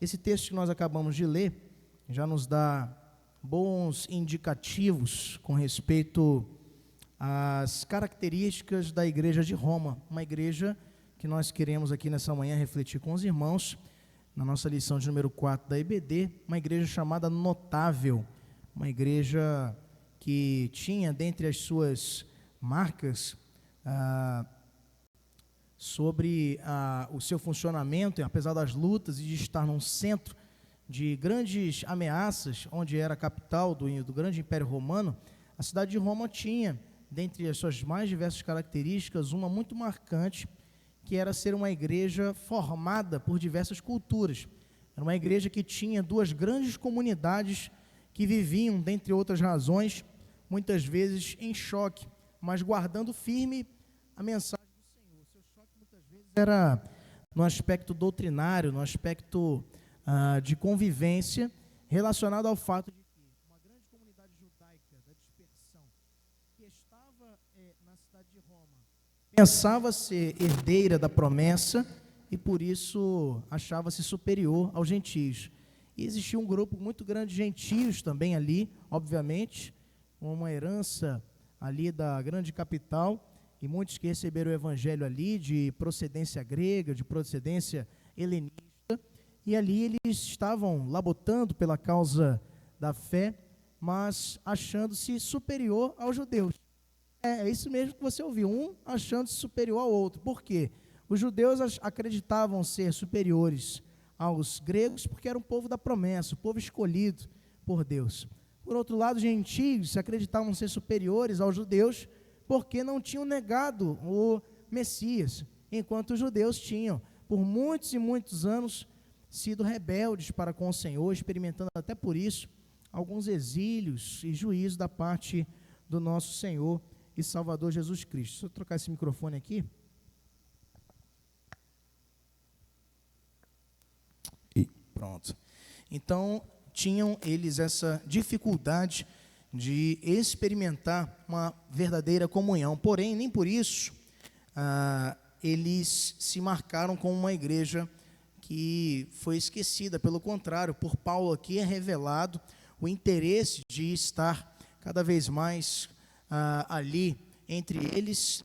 Esse texto que nós acabamos de ler já nos dá bons indicativos com respeito às características da igreja de Roma, uma igreja que nós queremos aqui nessa manhã refletir com os irmãos, na nossa lição de número 4 da EBD, uma igreja chamada notável, uma igreja que tinha dentre as suas marcas sobre o seu funcionamento, apesar das lutas e de estar num centro de grandes ameaças, onde era a capital do grande Império Romano, a cidade de Roma tinha, dentre as suas mais diversas características, uma muito marcante, que era ser uma igreja formada por diversas culturas. Era uma igreja que tinha duas grandes comunidades que viviam, dentre outras razões, muitas vezes em choque, mas guardando firme a mensagem do Senhor. O seu choque muitas vezes era no aspecto doutrinário, no aspecto de convivência, relacionado ao fato de que uma grande comunidade judaica da dispersão que estava na cidade de Roma pensava ser herdeira da promessa e por isso achava-se superior aos gentios. E existia um grupo muito grande de gentios também ali, obviamente, com uma herança ali da grande capital, e muitos que receberam o evangelho ali de procedência grega, de procedência helenista, e ali eles estavam labutando pela causa da fé, mas achando-se superior aos judeus. É isso mesmo que você ouviu, um achando-se superior ao outro. Por quê? Os judeus acreditavam ser superiores aos gregos porque era um povo da promessa, o povo escolhido por Deus. Por outro lado, os gentios acreditavam ser superiores aos judeus porque não tinham negado o Messias, enquanto os judeus tinham, por muitos e muitos anos, sido rebeldes para com o Senhor, experimentando até por isso alguns exílios e juízos da parte do nosso Senhor e Salvador Jesus Cristo. Deixa eu trocar esse microfone aqui. E pronto. Então, tinham eles essa dificuldade de experimentar uma verdadeira comunhão. Porém, nem por isso eles se marcaram como uma igreja que foi esquecida. Pelo contrário, por Paulo aqui é revelado o interesse de estar cada vez mais ali entre eles,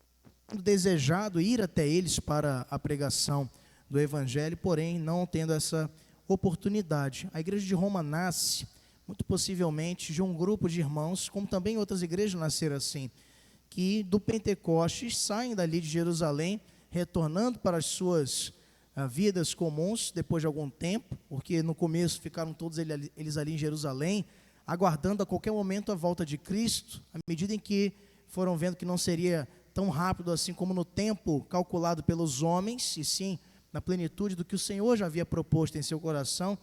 desejado ir até eles para a pregação do Evangelho, porém não tendo essa oportunidade. A igreja de Roma nasce, muito possivelmente, de um grupo de irmãos, como também outras igrejas nasceram assim, que do Pentecostes saem dali de Jerusalém, retornando para as suas vidas comuns, depois de algum tempo, porque no começo ficaram todos eles ali em Jerusalém, aguardando a qualquer momento a volta de Cristo, à medida em que foram vendo que não seria tão rápido assim como no tempo calculado pelos homens, e sim na plenitude do que o Senhor já havia proposto em seu coração,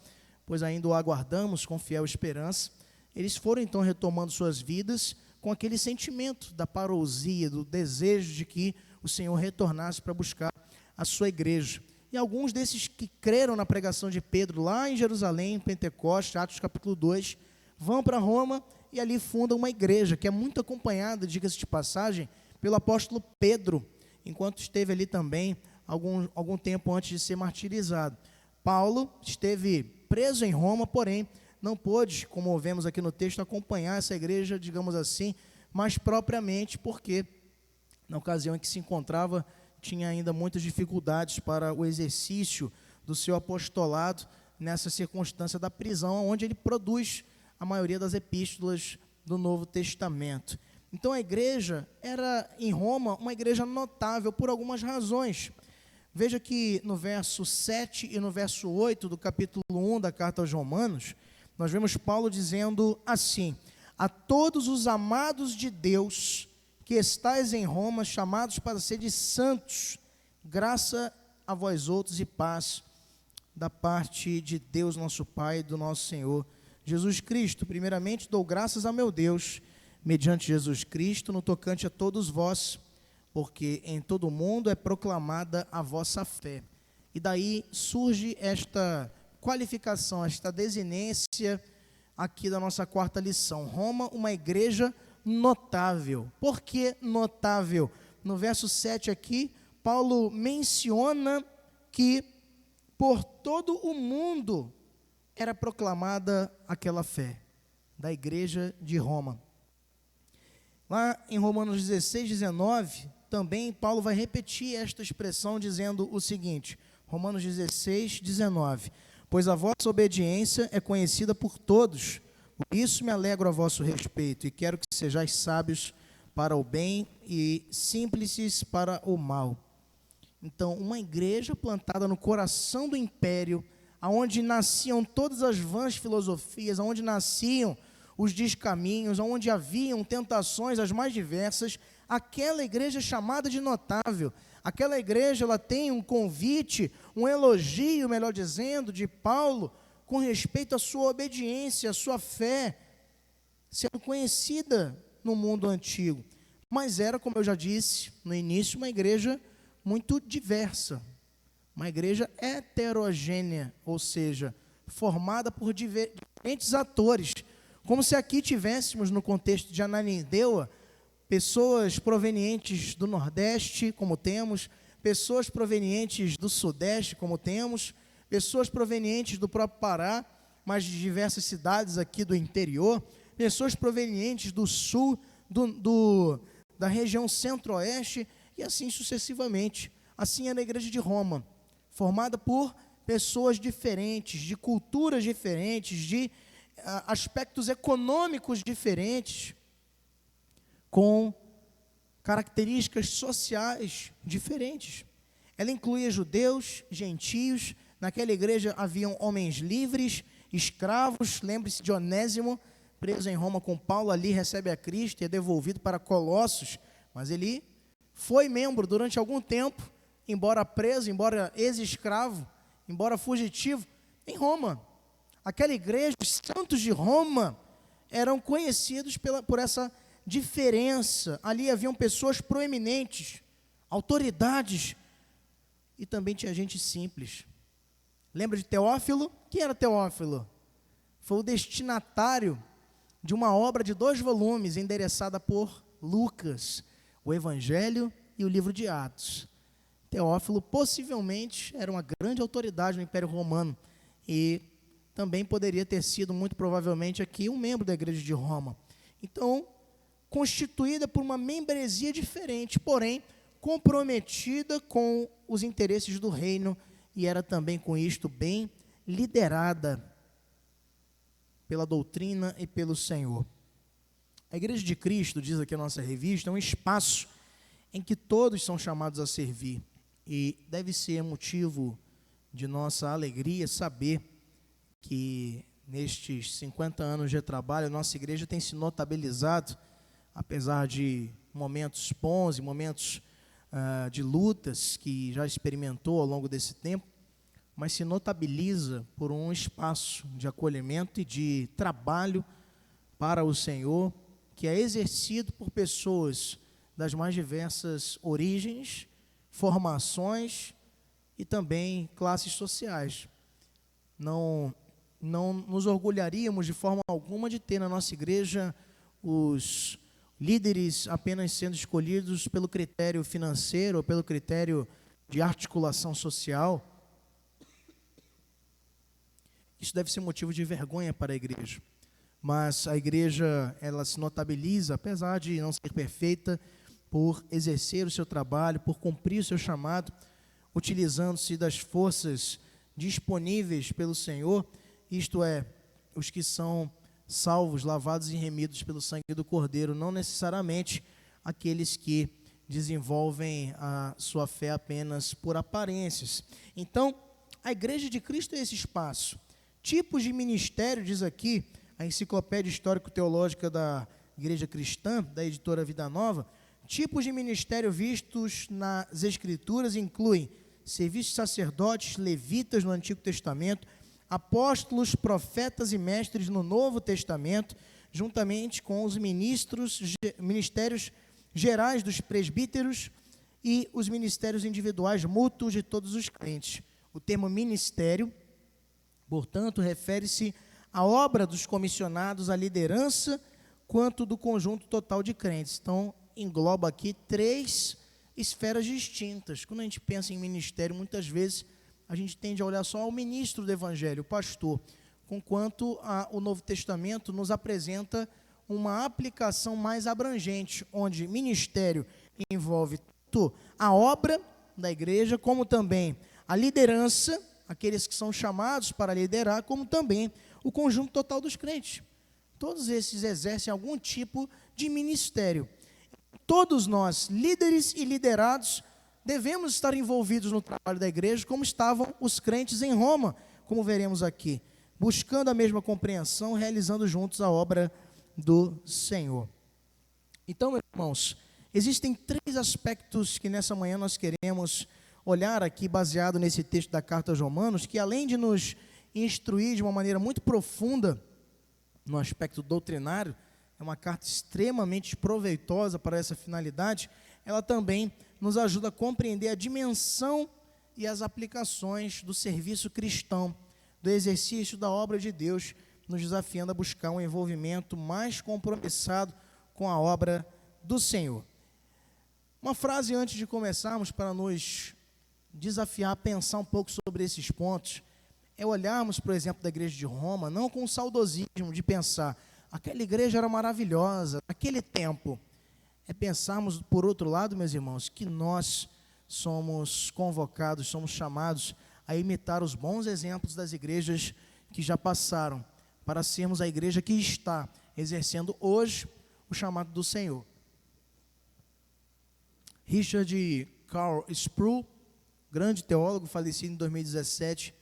pois ainda o aguardamos com fiel esperança. Eles foram então retomando suas vidas com aquele sentimento da parousia, do desejo de que o Senhor retornasse para buscar a sua igreja. E alguns desses que creram na pregação de Pedro lá em Jerusalém, em Pentecostes, Atos capítulo 2, vão para Roma e ali fundam uma igreja que é muito acompanhada, diga-se de passagem, pelo apóstolo Pedro, enquanto esteve ali também algum tempo antes de ser martirizado. Paulo esteve preso em Roma, porém não pôde, como vemos aqui no texto, acompanhar essa igreja, digamos assim, mais propriamente, porque na ocasião em que se encontrava, tinha ainda muitas dificuldades para o exercício do seu apostolado nessa circunstância da prisão, onde ele produz a maioria das epístolas do Novo Testamento. Então a igreja era em Roma uma igreja notável por algumas razões. Veja que no verso 7 e no verso 8 do capítulo 1 da carta aos Romanos, nós vemos Paulo dizendo assim: a todos os amados de Deus que estais em Roma, chamados para serem santos, graça a vós outros e paz da parte de Deus nosso Pai e do nosso Senhor Jesus Cristo. Primeiramente dou graças a meu Deus, mediante Jesus Cristo, no tocante a todos vós, porque em todo o mundo é proclamada a vossa fé. E daí surge esta qualificação, esta desinência aqui da nossa quarta lição. Roma, uma igreja notável. Por que notável? No verso 7 aqui, Paulo menciona que por todo o mundo era proclamada aquela fé da igreja de Roma. Lá em Romanos 16, 19, também Paulo vai repetir esta expressão dizendo o seguinte, Romanos 16, 19, pois a vossa obediência é conhecida por todos, por isso me alegro a vosso respeito e quero que sejais sábios para o bem e simples para o mal. Então, uma igreja plantada no coração do império, onde nasciam todas as vãs filosofias, onde nasciam os descaminhos, onde haviam tentações as mais diversas, aquela igreja é chamada de notável. Aquela igreja, ela tem um convite, um elogio, melhor dizendo, de Paulo, com respeito à sua obediência, à sua fé, sendo conhecida no mundo antigo. Mas era, como eu já disse no início, uma igreja muito diversa, uma igreja heterogênea, ou seja, formada por diferentes atores, como se aqui tivéssemos, no contexto de Ananindeua, pessoas provenientes do Nordeste, como temos, pessoas provenientes do Sudeste, como temos, pessoas provenientes do próprio Pará, mas de diversas cidades aqui do interior, pessoas provenientes do Sul, da região Centro-Oeste, e assim sucessivamente. Assim era a igreja de Roma, formada por pessoas diferentes, de culturas diferentes, de aspectos econômicos diferentes, com características sociais diferentes. Ela incluía judeus, gentios. Naquela igreja haviam homens livres, escravos. Lembre-se de Onésimo, preso em Roma com Paulo, ali recebe a Cristo e é devolvido para Colossos, mas ele foi membro durante algum tempo, embora preso, embora ex-escravo, embora fugitivo, em Roma. Aquela igreja, os santos de Roma, eram conhecidos por essa diferença. Ali haviam pessoas proeminentes, autoridades, e também tinha gente simples. Lembra de Teófilo? Quem era Teófilo? Foi o destinatário de uma obra de 2 volumes, endereçada por Lucas, o Evangelho e o livro de Atos. Teófilo possivelmente era uma grande autoridade no Império Romano e também poderia ter sido, muito provavelmente, aqui um membro da igreja de Roma. Então, constituída por uma membresia diferente, porém comprometida com os interesses do reino, e era também com isto bem liderada pela doutrina e pelo Senhor. A Igreja de Cristo, diz aqui a nossa revista, é um espaço em que todos são chamados a servir, e deve ser motivo de nossa alegria saber que nestes 50 anos de trabalho, a nossa igreja tem se notabilizado, apesar de momentos bons e momentos de lutas que já experimentou ao longo desse tempo, mas se notabiliza por um espaço de acolhimento e de trabalho para o Senhor, que é exercido por pessoas das mais diversas origens, formações e também classes sociais. Não nos orgulharíamos de forma alguma de ter na nossa igreja os líderes apenas sendo escolhidos pelo critério financeiro ou pelo critério de articulação social. Isso deve ser motivo de vergonha para a igreja. Mas a igreja, ela se notabiliza, apesar de não ser perfeita, por exercer o seu trabalho, por cumprir o seu chamado, utilizando-se das forças disponíveis pelo Senhor, isto é, os que são salvos, lavados e remidos pelo sangue do Cordeiro, não necessariamente aqueles que desenvolvem a sua fé apenas por aparências. Então, a Igreja de Cristo é esse espaço. Tipos de ministério, diz aqui a Enciclopédia Histórico-Teológica da Igreja Cristã, da editora Vida Nova, tipos de ministério vistos nas Escrituras incluem serviços de sacerdotes, levitas no Antigo Testamento, apóstolos, profetas e mestres no Novo Testamento, juntamente com os ministérios gerais dos presbíteros e os ministérios individuais mútuos de todos os crentes. O termo ministério, portanto, refere-se à obra dos comissionados, à liderança, quanto do conjunto total de crentes. Então, engloba aqui 3 esferas distintas. Quando a gente pensa em ministério, muitas vezes a gente tende a olhar só ao ministro do evangelho, o pastor, conquanto o Novo Testamento nos apresenta uma aplicação mais abrangente, onde ministério envolve tanto a obra da igreja, como também a liderança, aqueles que são chamados para liderar, como também o conjunto total dos crentes. Todos esses exercem algum tipo de ministério. Todos nós, líderes e liderados, devemos estar envolvidos no trabalho da igreja, como estavam os crentes em Roma, como veremos aqui, buscando a mesma compreensão, realizando juntos a obra do Senhor. Então, meus irmãos, existem 3 aspectos que nessa manhã nós queremos olhar aqui, baseado nesse texto da carta aos Romanos, que além de nos instruir de uma maneira muito profunda no aspecto doutrinário, é uma carta extremamente proveitosa para essa finalidade, ela também nos ajuda a compreender a dimensão e as aplicações do serviço cristão, do exercício da obra de Deus, nos desafiando a buscar um envolvimento mais compromissado com a obra do Senhor. Uma frase antes de começarmos, para nos desafiar a pensar um pouco sobre esses pontos, é olharmos, por exemplo, da igreja de Roma, não com o saudosismo de pensar, aquela igreja era maravilhosa, naquele tempo. É pensarmos, por outro lado, meus irmãos, que nós somos convocados, somos chamados a imitar os bons exemplos das igrejas que já passaram, para sermos a igreja que está exercendo hoje o chamado do Senhor. Richard Carl Sproul, grande teólogo, falecido em 2017,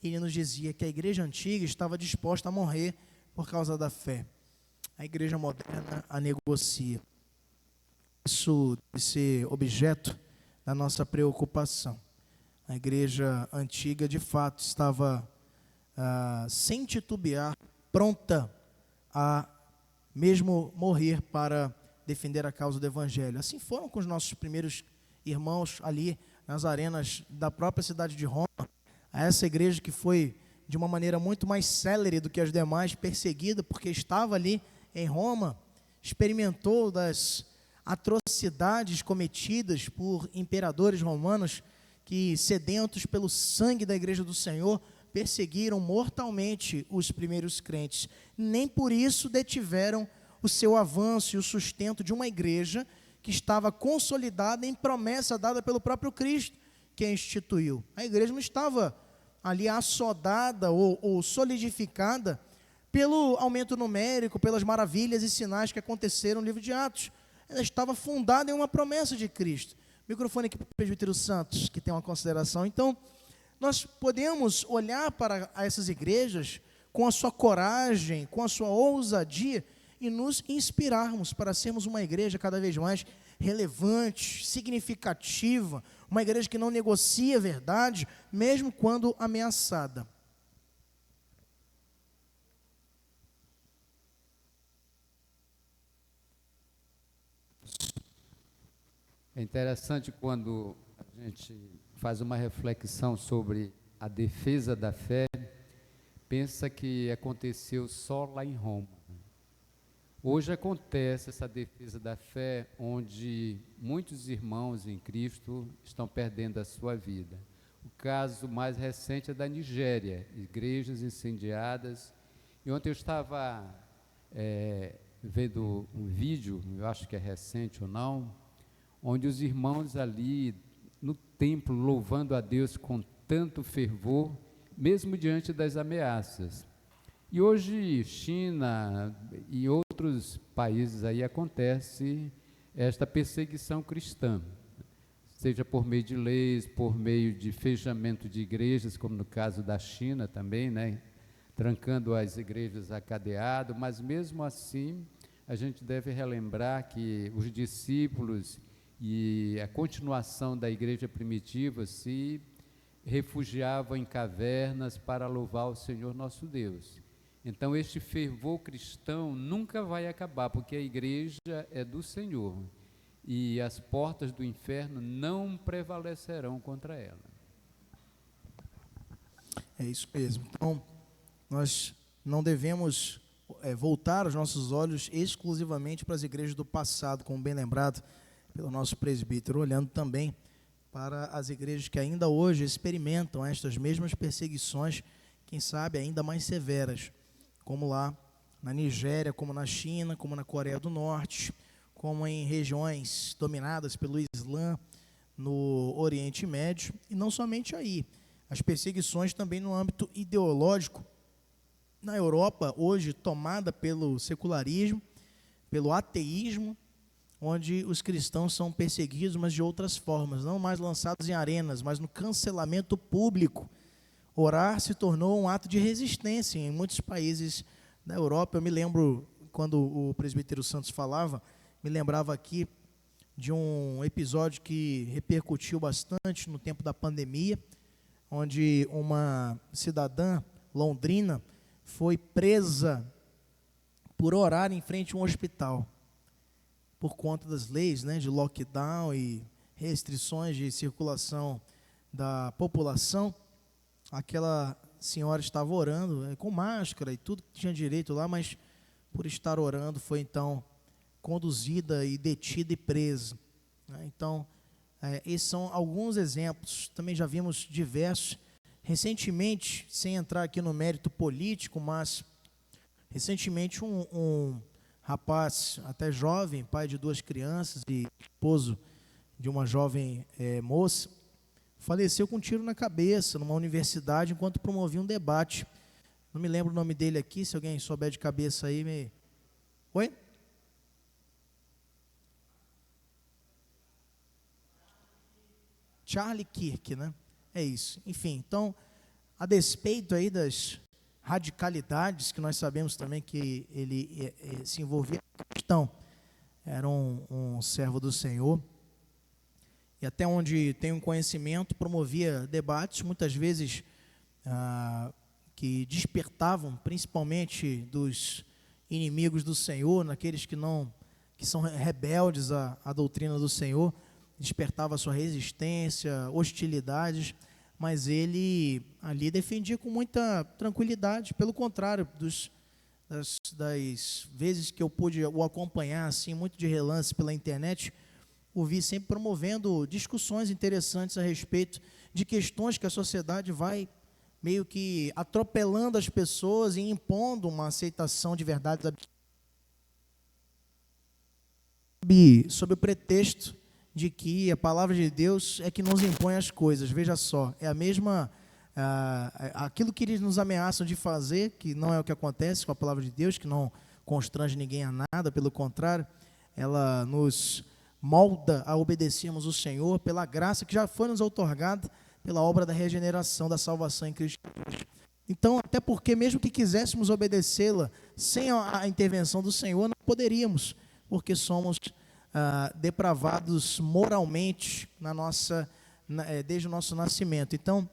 ele nos dizia que a igreja antiga estava disposta a morrer por causa da fé. A igreja moderna a negocia. Isso deve ser objeto da nossa preocupação. A igreja antiga, de fato, estava sem titubear, pronta a mesmo morrer para defender a causa do Evangelho. Assim foram com os nossos primeiros irmãos ali nas arenas da própria cidade de Roma. A essa igreja que foi de uma maneira muito mais célere do que as demais, perseguida porque estava ali em Roma, experimentou das atrocidades cometidas por imperadores romanos que, sedentos pelo sangue da igreja do Senhor, perseguiram mortalmente os primeiros crentes. Nem por isso detiveram o seu avanço e o sustento de uma igreja que estava consolidada em promessa dada pelo próprio Cristo, que a instituiu. A igreja não estava ali assodada ou solidificada pelo aumento numérico, pelas maravilhas e sinais que aconteceram no livro de Atos. Ela estava fundada em uma promessa de Cristo. Microfone aqui para o presbítero Santos, que tem uma consideração. Então, nós podemos olhar para essas igrejas com a sua coragem, com a sua ousadia e nos inspirarmos para sermos uma igreja cada vez mais relevante, significativa, uma igreja que não negocia a verdade, mesmo quando ameaçada. É interessante quando a gente faz uma reflexão sobre a defesa da fé, pensa que aconteceu só lá em Roma. Hoje acontece essa defesa da fé, onde muitos irmãos em Cristo estão perdendo a sua vida. O caso mais recente é da Nigéria, igrejas incendiadas. E ontem eu estava vendo um vídeo, eu acho que é recente ou não, onde os irmãos ali no templo louvando a Deus com tanto fervor, mesmo diante das ameaças. E hoje, China e outros países aí acontece esta perseguição cristã, seja por meio de leis, por meio de fechamento de igrejas, como no caso da China também, né, trancando as igrejas a cadeado, mas mesmo assim a gente deve relembrar que os discípulos e a continuação da igreja primitiva se refugiavam em cavernas para louvar o Senhor nosso Deus. Então este fervor cristão nunca vai acabar, porque a igreja é do Senhor e as portas do inferno não prevalecerão contra ela. É isso mesmo. Então, nós não devemos voltar os nossos olhos exclusivamente para as igrejas do passado, como bem lembrado pelo nosso presbítero, olhando também para as igrejas que ainda hoje experimentam estas mesmas perseguições quem sabe ainda mais severas, como lá na Nigéria, como na China, como na Coreia do Norte, como em regiões dominadas pelo Islã, no Oriente Médio, e não somente aí, as perseguições também no âmbito ideológico, na Europa, hoje tomada pelo secularismo, pelo ateísmo, onde os cristãos são perseguidos, mas de outras formas, não mais lançados em arenas, mas no cancelamento público. Orar se tornou um ato de resistência em muitos países da Europa. Eu me lembro, quando o presbítero Santos falava, me lembrava aqui de um episódio que repercutiu bastante no tempo da pandemia, onde uma cidadã londrina foi presa por orar em frente a um hospital, por conta das leis, né, de lockdown e restrições de circulação da população. Aquela senhora estava orando, com máscara e tudo que tinha direito lá, mas por estar orando foi então conduzida e detida e presa. Então, esses são alguns exemplos, também já vimos diversos. Recentemente, sem entrar aqui no mérito político, mas recentemente um rapaz até jovem, pai de 2 crianças e esposo de uma jovem moça, faleceu com um tiro na cabeça numa universidade enquanto promovia um debate. Não me lembro o nome dele aqui, se alguém souber de cabeça aí, me... Oi? Charlie Kirk, né? É isso. Enfim, então, a despeito aí das radicalidades, que nós sabemos também que ele se envolvia com a questão, era um servo do Senhor, e até onde tem um conhecimento, promovia debates, muitas vezes que despertavam, principalmente dos inimigos do Senhor, naqueles que são rebeldes à doutrina do Senhor, despertava sua resistência, hostilidades, mas ele ali defendia com muita tranquilidade. Pelo contrário, das vezes que eu pude o acompanhar, assim, muito de relance pela internet, o vi sempre promovendo discussões interessantes a respeito de questões que a sociedade vai meio que atropelando as pessoas e impondo uma aceitação de verdades sob o pretexto de que a palavra de Deus é que nos impõe as coisas. Veja só, é a mesma, aquilo que eles nos ameaçam de fazer, que não é o que acontece com a palavra de Deus, que não constrange ninguém a nada, pelo contrário, ela nos molda a obedecermos o Senhor pela graça que já foi nos outorgada pela obra da regeneração, da salvação em Cristo Jesus. Então, até porque mesmo que quiséssemos obedecê-la sem a intervenção do Senhor, não poderíamos, porque somos depravados moralmente desde o nosso nascimento. Então,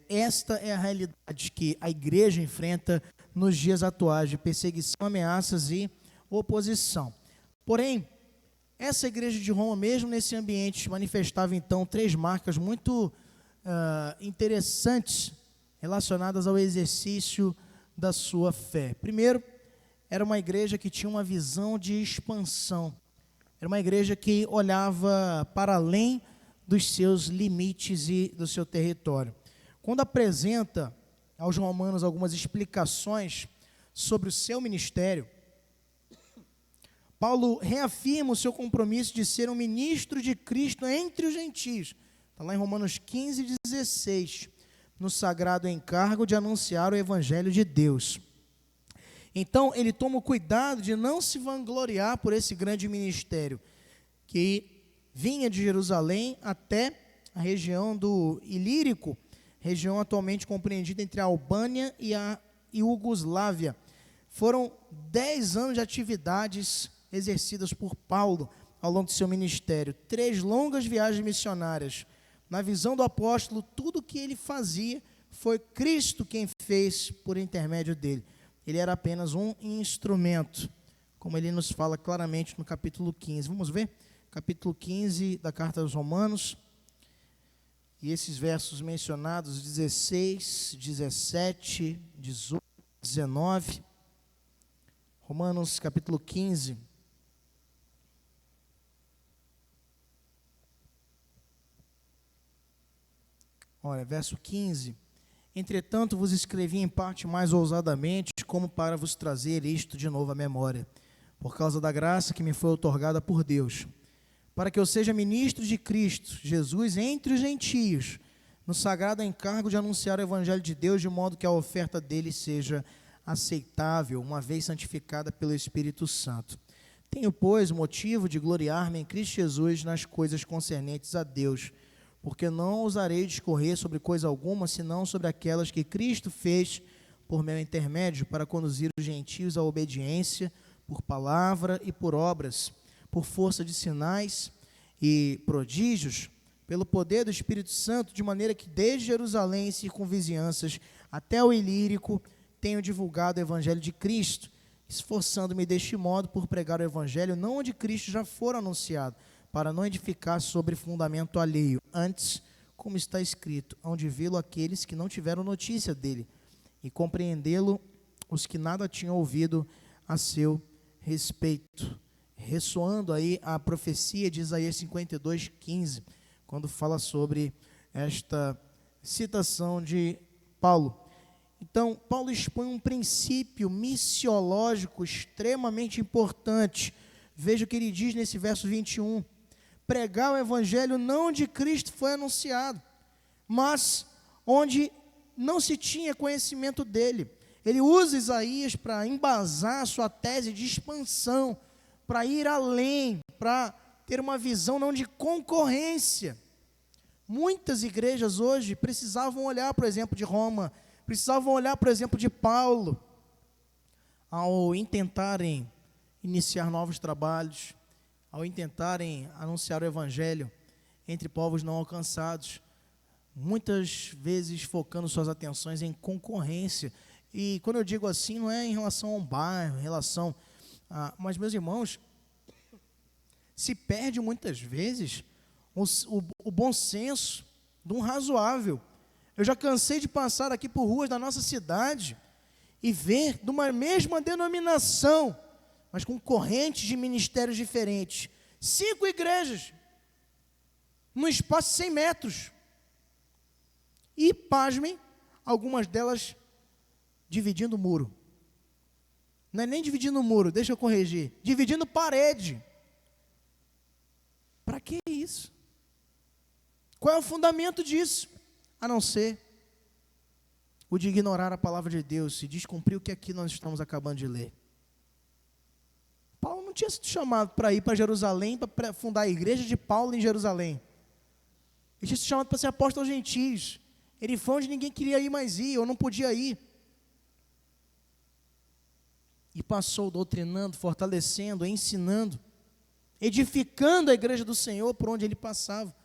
esta é a realidade que a igreja enfrenta nos dias atuais, de perseguição, ameaças e oposição. Porém, essa igreja de Roma, mesmo nesse ambiente, manifestava então 3 marcas muito interessantes relacionadas ao exercício da sua fé. Primeiro, era uma igreja que tinha uma visão de expansão. Era uma igreja que olhava para além dos seus limites e do seu território. Quando apresenta aos romanos algumas explicações sobre o seu ministério, Paulo reafirma o seu compromisso de ser um ministro de Cristo entre os gentios. Está lá em Romanos 15, 16, no sagrado encargo de anunciar o evangelho de Deus. Então, ele toma o cuidado de não se vangloriar por esse grande ministério, que vinha de Jerusalém até a região do Ilírico, região atualmente compreendida entre a Albânia e a Iugoslávia. Foram 10 anos de atividades exercidas por Paulo ao longo do seu ministério, 3 longas viagens missionárias. Na visão do apóstolo, tudo o que ele fazia foi Cristo quem fez por intermédio dele. Ele era apenas um instrumento, como ele nos fala claramente no capítulo 15. Vamos ver? Capítulo 15 da carta aos Romanos. E esses versos mencionados, 16, 17, 18, 19. Romanos capítulo 15. Olha, verso 15. Entretanto, vos escrevi em parte mais ousadamente, como para vos trazer isto de novo à memória, por causa da graça que me foi outorgada por Deus, para que eu seja ministro de Cristo Jesus entre os gentios, no sagrado encargo de anunciar o evangelho de Deus, de modo que a oferta dele seja aceitável, uma vez santificada pelo Espírito Santo. Tenho, pois, motivo de gloriar-me em Cristo Jesus nas coisas concernentes a Deus, porque não ousarei discorrer sobre coisa alguma, senão sobre aquelas que Cristo fez por meu intermédio, para conduzir os gentios à obediência, por palavra e por obras, por força de sinais e prodígios, pelo poder do Espírito Santo, de maneira que desde Jerusalém e circunvizinhanças até o Ilírico tenho divulgado o evangelho de Cristo, esforçando-me deste modo por pregar o evangelho não onde Cristo já for anunciado, para não edificar sobre fundamento alheio, antes, como está escrito, hão de vê-lo aqueles que não tiveram notícia dele, e compreendê-lo os que nada tinham ouvido a seu respeito. Ressoando aí a profecia de Isaías 52:15, quando fala sobre esta citação de Paulo. Então, Paulo expõe um princípio missiológico extremamente importante. Veja o que ele diz nesse verso 21. Pregar o evangelho não onde Cristo foi anunciado, mas onde não se tinha conhecimento dele. Ele usa Isaías para embasar a sua tese de expansão, para ir além, para ter uma visão não de concorrência. Muitas igrejas hoje precisavam olhar para o exemplo de Roma, precisavam olhar para o exemplo de Paulo, ao intentarem iniciar novos trabalhos, ao intentarem anunciar o evangelho entre povos não alcançados, muitas vezes focando suas atenções em concorrência. E quando eu digo assim, não é em relação a um bairro, em relação a... Mas, meus irmãos, se perde muitas vezes o bom senso de um razoável. Eu já cansei de passar aqui por ruas da nossa cidade e ver de uma mesma denominação, mas com correntes de ministérios diferentes. 5 igrejas, num espaço de 100 metros. E, pasmem, algumas delas dividindo o muro. Não é nem dividindo o muro, deixa eu corrigir. Dividindo parede. Para que isso? Qual é o fundamento disso? A não ser o de ignorar a palavra de Deus e descumprir o que aqui nós estamos acabando de ler. Paulo não tinha sido chamado para ir para Jerusalém, para fundar a igreja de Paulo em Jerusalém. Ele tinha sido chamado para ser apóstolo aos gentios. Ele foi onde ninguém queria ir mais ir, ou não podia ir. E passou doutrinando, fortalecendo, ensinando, edificando a igreja do Senhor por onde ele passava,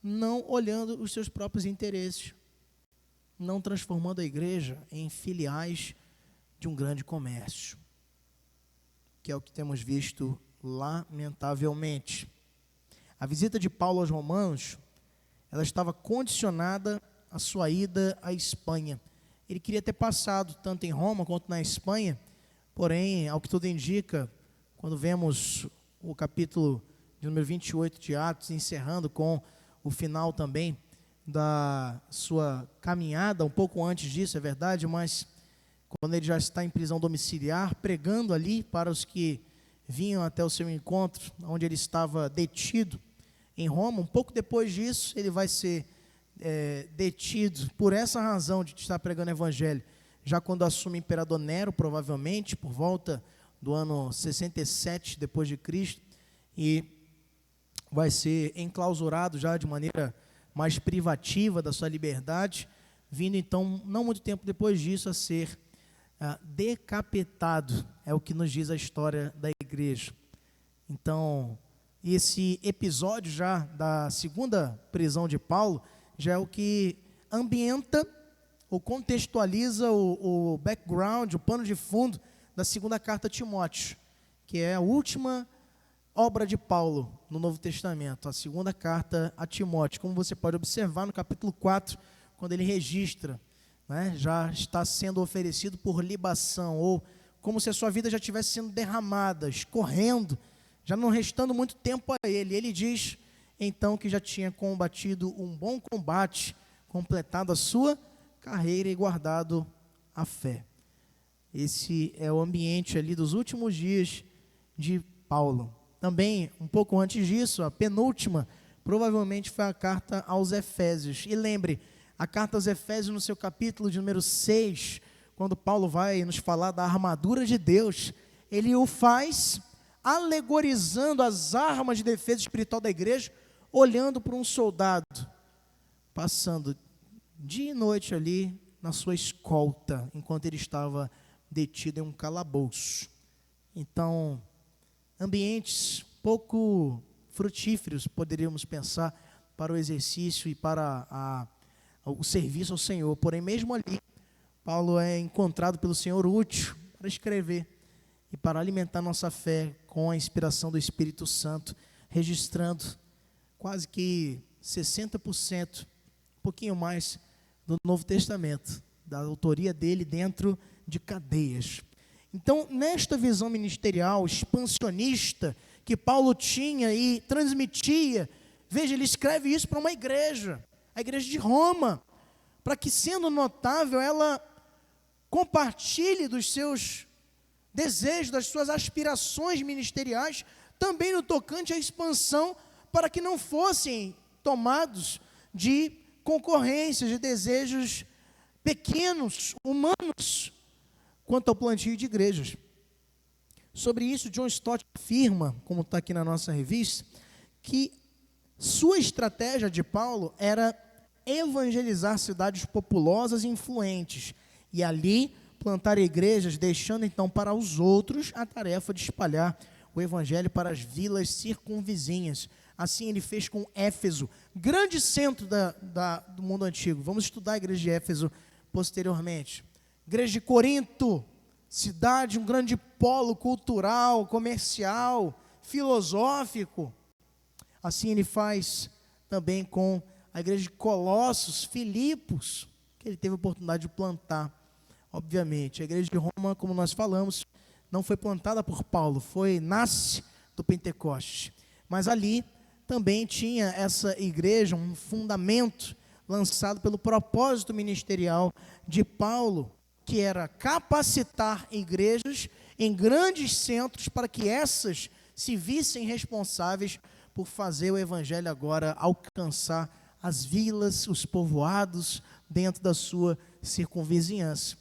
não olhando os seus próprios interesses, não transformando a igreja em filiais de um grande comércio, que é o que temos visto lamentavelmente. A visita de Paulo aos Romanos, ela estava condicionada à sua ida à Espanha. Ele queria ter passado tanto em Roma quanto na Espanha, porém, ao que tudo indica, quando vemos o capítulo de número 28 de Atos, encerrando com o final também da sua caminhada, um pouco antes disso, é verdade, mas quando ele já está em prisão domiciliar, pregando ali para os que vinham até o seu encontro, onde ele estava detido em Roma. Um pouco depois disso, ele vai ser detido por essa razão de estar pregando o evangelho, já quando assume o imperador Nero, provavelmente, por volta do ano 67 depois de Cristo, e vai ser enclausurado já de maneira mais privativa da sua liberdade, vindo então, não muito tempo depois disso, a ser decapitado, é o que nos diz a história da igreja. Então, esse episódio já da segunda prisão de Paulo, já é o que ambienta ou contextualiza o background, o pano de fundo da segunda carta a Timóteo, que é a última obra de Paulo no Novo Testamento, a segunda carta a Timóteo. Como você pode observar no capítulo 4, quando ele registra, né, já está sendo oferecido por libação, ou como se a sua vida já estivesse sendo derramada, escorrendo, já não restando muito tempo a ele. Ele diz, então, que já tinha combatido um bom combate, completado a sua carreira e guardado a fé. Esse é o ambiente ali dos últimos dias de Paulo. Também, um pouco antes disso, a penúltima, provavelmente foi a carta aos Efésios. E lembre, a carta aos Efésios, no seu capítulo de número 6, quando Paulo vai nos falar da armadura de Deus, ele o faz alegorizando as armas de defesa espiritual da igreja, olhando para um soldado, passando dia e noite ali na sua escolta, enquanto ele estava detido em um calabouço. Então, ambientes pouco frutíferos, poderíamos pensar, para o exercício e para o serviço ao Senhor. Porém, mesmo ali, Paulo é encontrado pelo Senhor útil para escrever e para alimentar nossa fé com a inspiração do Espírito Santo, registrando quase que 60%, um pouquinho mais, do Novo Testamento, da autoria dele dentro de cadeias. Então, nesta visão ministerial expansionista que Paulo tinha e transmitia, veja, ele escreve isso para uma igreja, a igreja de Roma, para que, sendo notável, ela compartilhe dos seus desejos, das suas aspirações ministeriais, também no tocante à expansão, para que não fossem tomados de concorrências, de desejos pequenos, humanos, quanto ao plantio de igrejas. Sobre isso, John Stott afirma, como está aqui na nossa revista, que sua estratégia de Paulo era evangelizar cidades populosas e influentes, e ali plantar igrejas, deixando então para os outros a tarefa de espalhar o evangelho para as vilas circunvizinhas. Assim ele fez com Éfeso, grande centro do mundo antigo. Vamos estudar a igreja de Éfeso posteriormente. Igreja de Corinto, cidade, um grande polo cultural, comercial, filosófico. Assim ele faz também com a igreja de Colossos, Filipos, que ele teve a oportunidade de plantar. Obviamente, a igreja de Roma, como nós falamos, não foi plantada por Paulo, nasce do Pentecostes. Mas ali também tinha essa igreja, um fundamento lançado pelo propósito ministerial de Paulo, que era capacitar igrejas em grandes centros para que essas se vissem responsáveis por fazer o evangelho agora alcançar as vilas, os povoados dentro da sua circunvizinhança.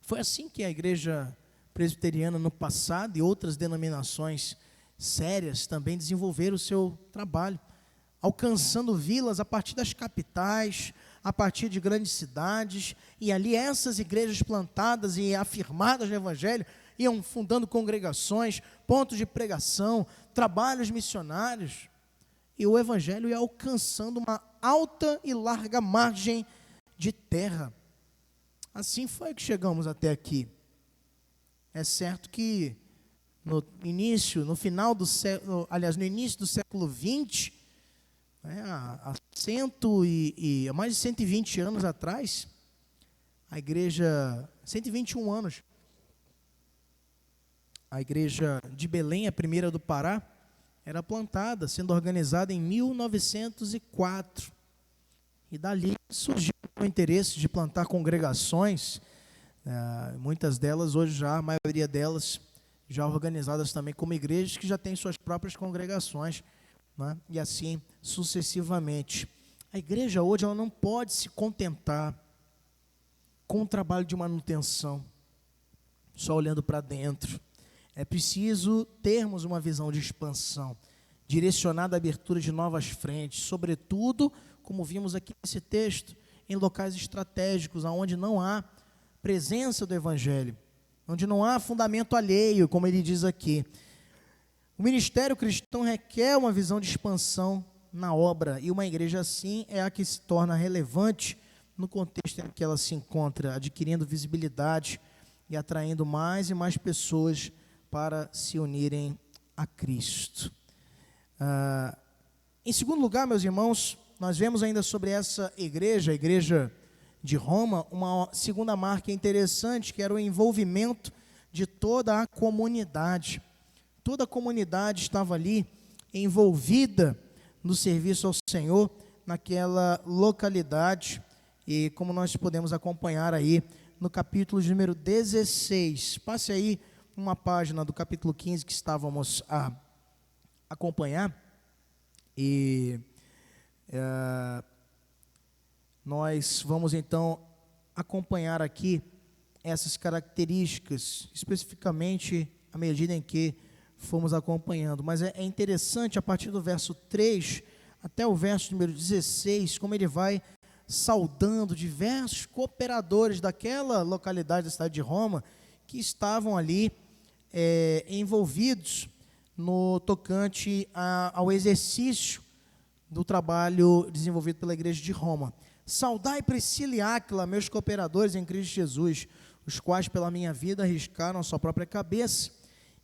Foi assim que a igreja presbiteriana no passado e outras denominações sérias também desenvolveram o seu trabalho, alcançando vilas a partir das capitais, a partir de grandes cidades, e ali essas igrejas plantadas e afirmadas no evangelho iam fundando congregações, pontos de pregação, trabalhos missionários, e o evangelho ia alcançando uma alta e larga margem de terra. Assim foi que chegamos até aqui. É certo que no início do século XX, há mais de 120 anos atrás, a igreja, 121 anos, a igreja de Belém, a primeira do Pará, era plantada, sendo organizada em 1904. E dali surgiu o interesse de plantar congregações, muitas delas hoje já, a maioria delas já organizadas também como igrejas que já têm suas próprias congregações, né? E assim sucessivamente. A igreja hoje ela não pode se contentar com o trabalho de manutenção, só olhando para dentro. É preciso termos uma visão de expansão, direcionada à abertura de novas frentes, sobretudo, como vimos aqui nesse texto, em locais estratégicos, onde não há presença do evangelho, onde não há fundamento alheio, como ele diz aqui. O ministério cristão requer uma visão de expansão na obra, e uma igreja assim é a que se torna relevante no contexto em que ela se encontra, adquirindo visibilidade e atraindo mais e mais pessoas para se unirem a Cristo. Em segundo lugar, meus irmãos, nós vemos ainda sobre essa igreja, a igreja de Roma, uma segunda marca interessante, que era o envolvimento de toda a comunidade. Toda a comunidade estava ali envolvida no serviço ao Senhor, naquela localidade, e como nós podemos acompanhar aí no capítulo de número 16. Passe aí uma página do capítulo 15 que estávamos a acompanhar, e nós vamos então acompanhar aqui essas características, especificamente à medida em que fomos acompanhando. Mas é interessante, a partir do verso 3 até o verso número 16, como ele vai saudando diversos cooperadores daquela localidade da cidade de Roma, que estavam ali envolvidos no tocante ao exercício do trabalho desenvolvido pela igreja de Roma. Saudai Priscila e Áquila, meus cooperadores em Cristo Jesus, os quais pela minha vida arriscaram a sua própria cabeça,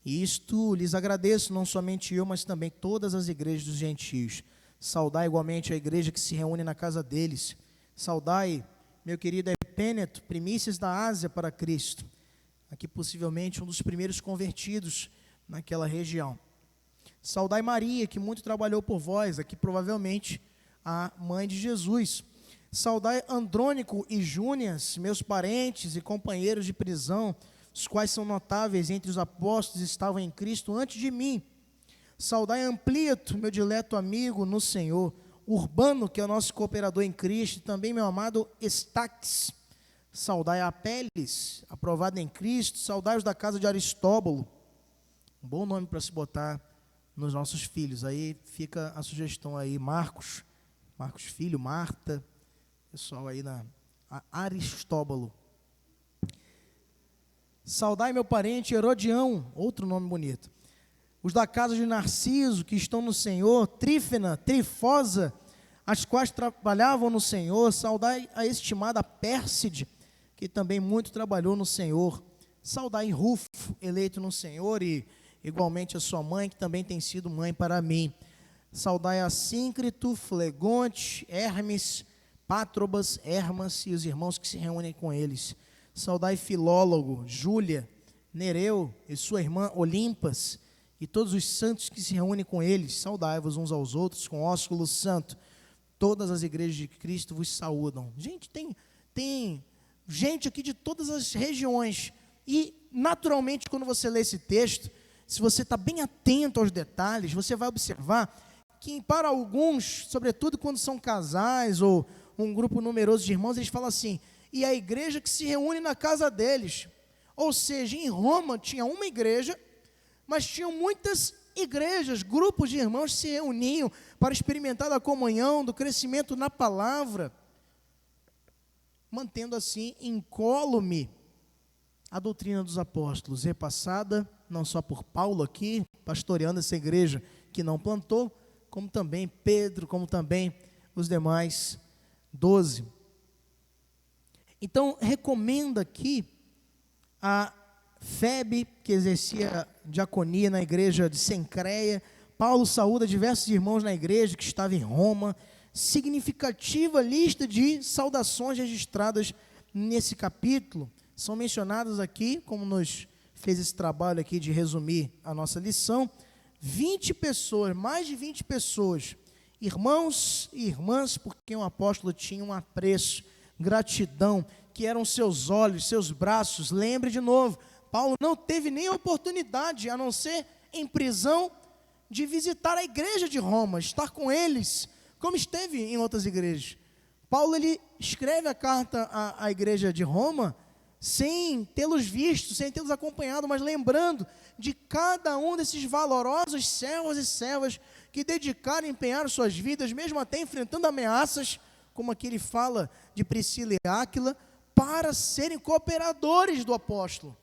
e isto lhes agradeço, não somente eu, mas também todas as igrejas dos gentios. Saudai igualmente a igreja que se reúne na casa deles. Saudai, meu querido Epêneto, primícias da Ásia para Cristo, aqui possivelmente um dos primeiros convertidos naquela região. Saudai Maria, que muito trabalhou por vós, aqui provavelmente a mãe de Jesus. Saudai Andrônico e Júnias, meus parentes e companheiros de prisão, os quais são notáveis entre os apóstolos e estavam em Cristo antes de mim. Saudai Amplíato, meu dileto amigo no Senhor, Urbano, que é o nosso cooperador em Cristo, e também meu amado Estaques. Saudai Apeles, aprovado em Cristo. Saudai os da casa de Aristóbulo. Um bom nome para se botar nos nossos filhos. Aí fica a sugestão aí, Marcos filho, Marta, pessoal aí na Aristóbulo. Saudai meu parente Herodião, outro nome bonito. Os da casa de Narciso, que estão no Senhor, Trífena, Trifosa, as quais trabalhavam no Senhor. Saudai a estimada Pérside, que também muito trabalhou no Senhor. Saudai Rufo, eleito no Senhor, e igualmente a sua mãe, que também tem sido mãe para mim. Saudai a Síncrito, Flegonte, Hermes, Pátrobas, Hermas e os irmãos que se reúnem com eles. Saudai Filólogo, Júlia, Nereu e sua irmã Olimpas, e todos os santos que se reúnem com eles. Saudai-vos uns aos outros com ósculo santo. Todas as igrejas de Cristo vos saúdam. Gente, tem gente aqui de todas as regiões, e naturalmente quando você lê esse texto, se você está bem atento aos detalhes, você vai observar que para alguns, sobretudo quando são casais ou um grupo numeroso de irmãos, eles falam assim, e a igreja que se reúne na casa deles. Ou seja, em Roma tinha uma igreja, mas tinham muitas igrejas, grupos de irmãos se reuniam para experimentar da comunhão, do crescimento na palavra, mantendo assim incólume a doutrina dos apóstolos, repassada não só por Paulo aqui, pastoreando essa igreja que não plantou, como também Pedro, como também os demais 12. Então, recomenda aqui a Febe, que exercia diaconia na igreja de Cencreia. Paulo saúda diversos irmãos na igreja que estava em Roma. Significativa lista de saudações registradas nesse capítulo. São mencionadas aqui, como nos fez esse trabalho aqui de resumir a nossa lição, 20 pessoas, mais de 20 pessoas, irmãos e irmãs, por quem o apóstolo tinha um apreço, gratidão, que eram seus olhos, seus braços. Lembre de novo, Paulo não teve nem oportunidade, a não ser em prisão, de visitar a igreja de Roma, estar com eles, como esteve em outras igrejas. Paulo, ele escreve a carta à igreja de Roma, sem tê-los visto, sem tê-los acompanhado, mas lembrando de cada um desses valorosos servos e servas que dedicaram e empenharam suas vidas, mesmo até enfrentando ameaças, como aqui ele fala de Priscila e Áquila, para serem cooperadores do apóstolo.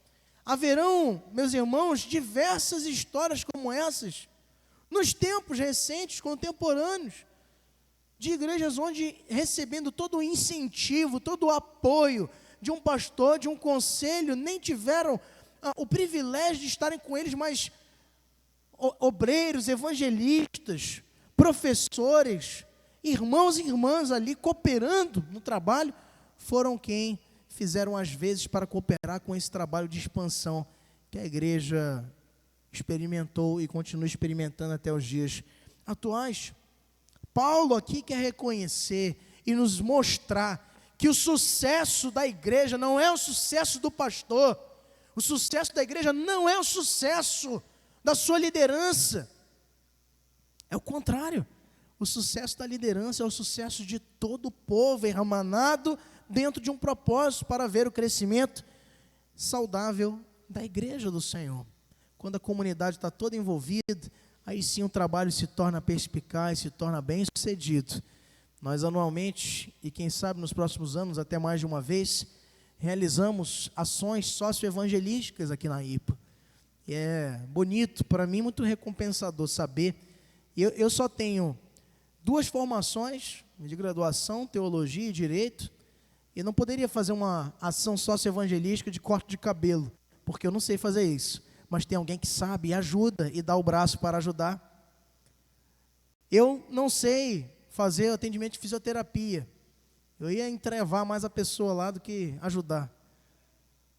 Haverão, meus irmãos, diversas histórias como essas, nos tempos recentes, contemporâneos, de igrejas onde, recebendo todo o incentivo, todo o apoio de um pastor, de um conselho, nem tiveram o privilégio de estarem com eles, mas obreiros, evangelistas, professores, irmãos e irmãs ali cooperando no trabalho, foram quem fizeram as vezes para cooperar com esse trabalho de expansão que a igreja experimentou e continua experimentando até os dias atuais. Paulo aqui quer reconhecer e nos mostrar que o sucesso da igreja não é o sucesso do pastor, o sucesso da igreja não é o sucesso da sua liderança, é o contrário. O sucesso da liderança é o sucesso de todo o povo hermanado dentro de um propósito para ver o crescimento saudável da igreja do Senhor. Quando a comunidade está toda envolvida, aí sim o trabalho se torna perspicaz, se torna bem sucedido. Nós anualmente, e quem sabe nos próximos anos, até mais de uma vez, realizamos ações socioevangelísticas aqui na IPA. E é bonito, para mim, muito recompensador saber. Eu só tenho 2 formações de graduação, teologia e direito, e não poderia fazer uma ação socioevangelística de corte de cabelo, porque eu não sei fazer isso. Mas tem alguém que sabe e ajuda e dá o braço para ajudar. Eu não sei fazer atendimento de fisioterapia. Eu ia entrevar mais a pessoa lá do que ajudar.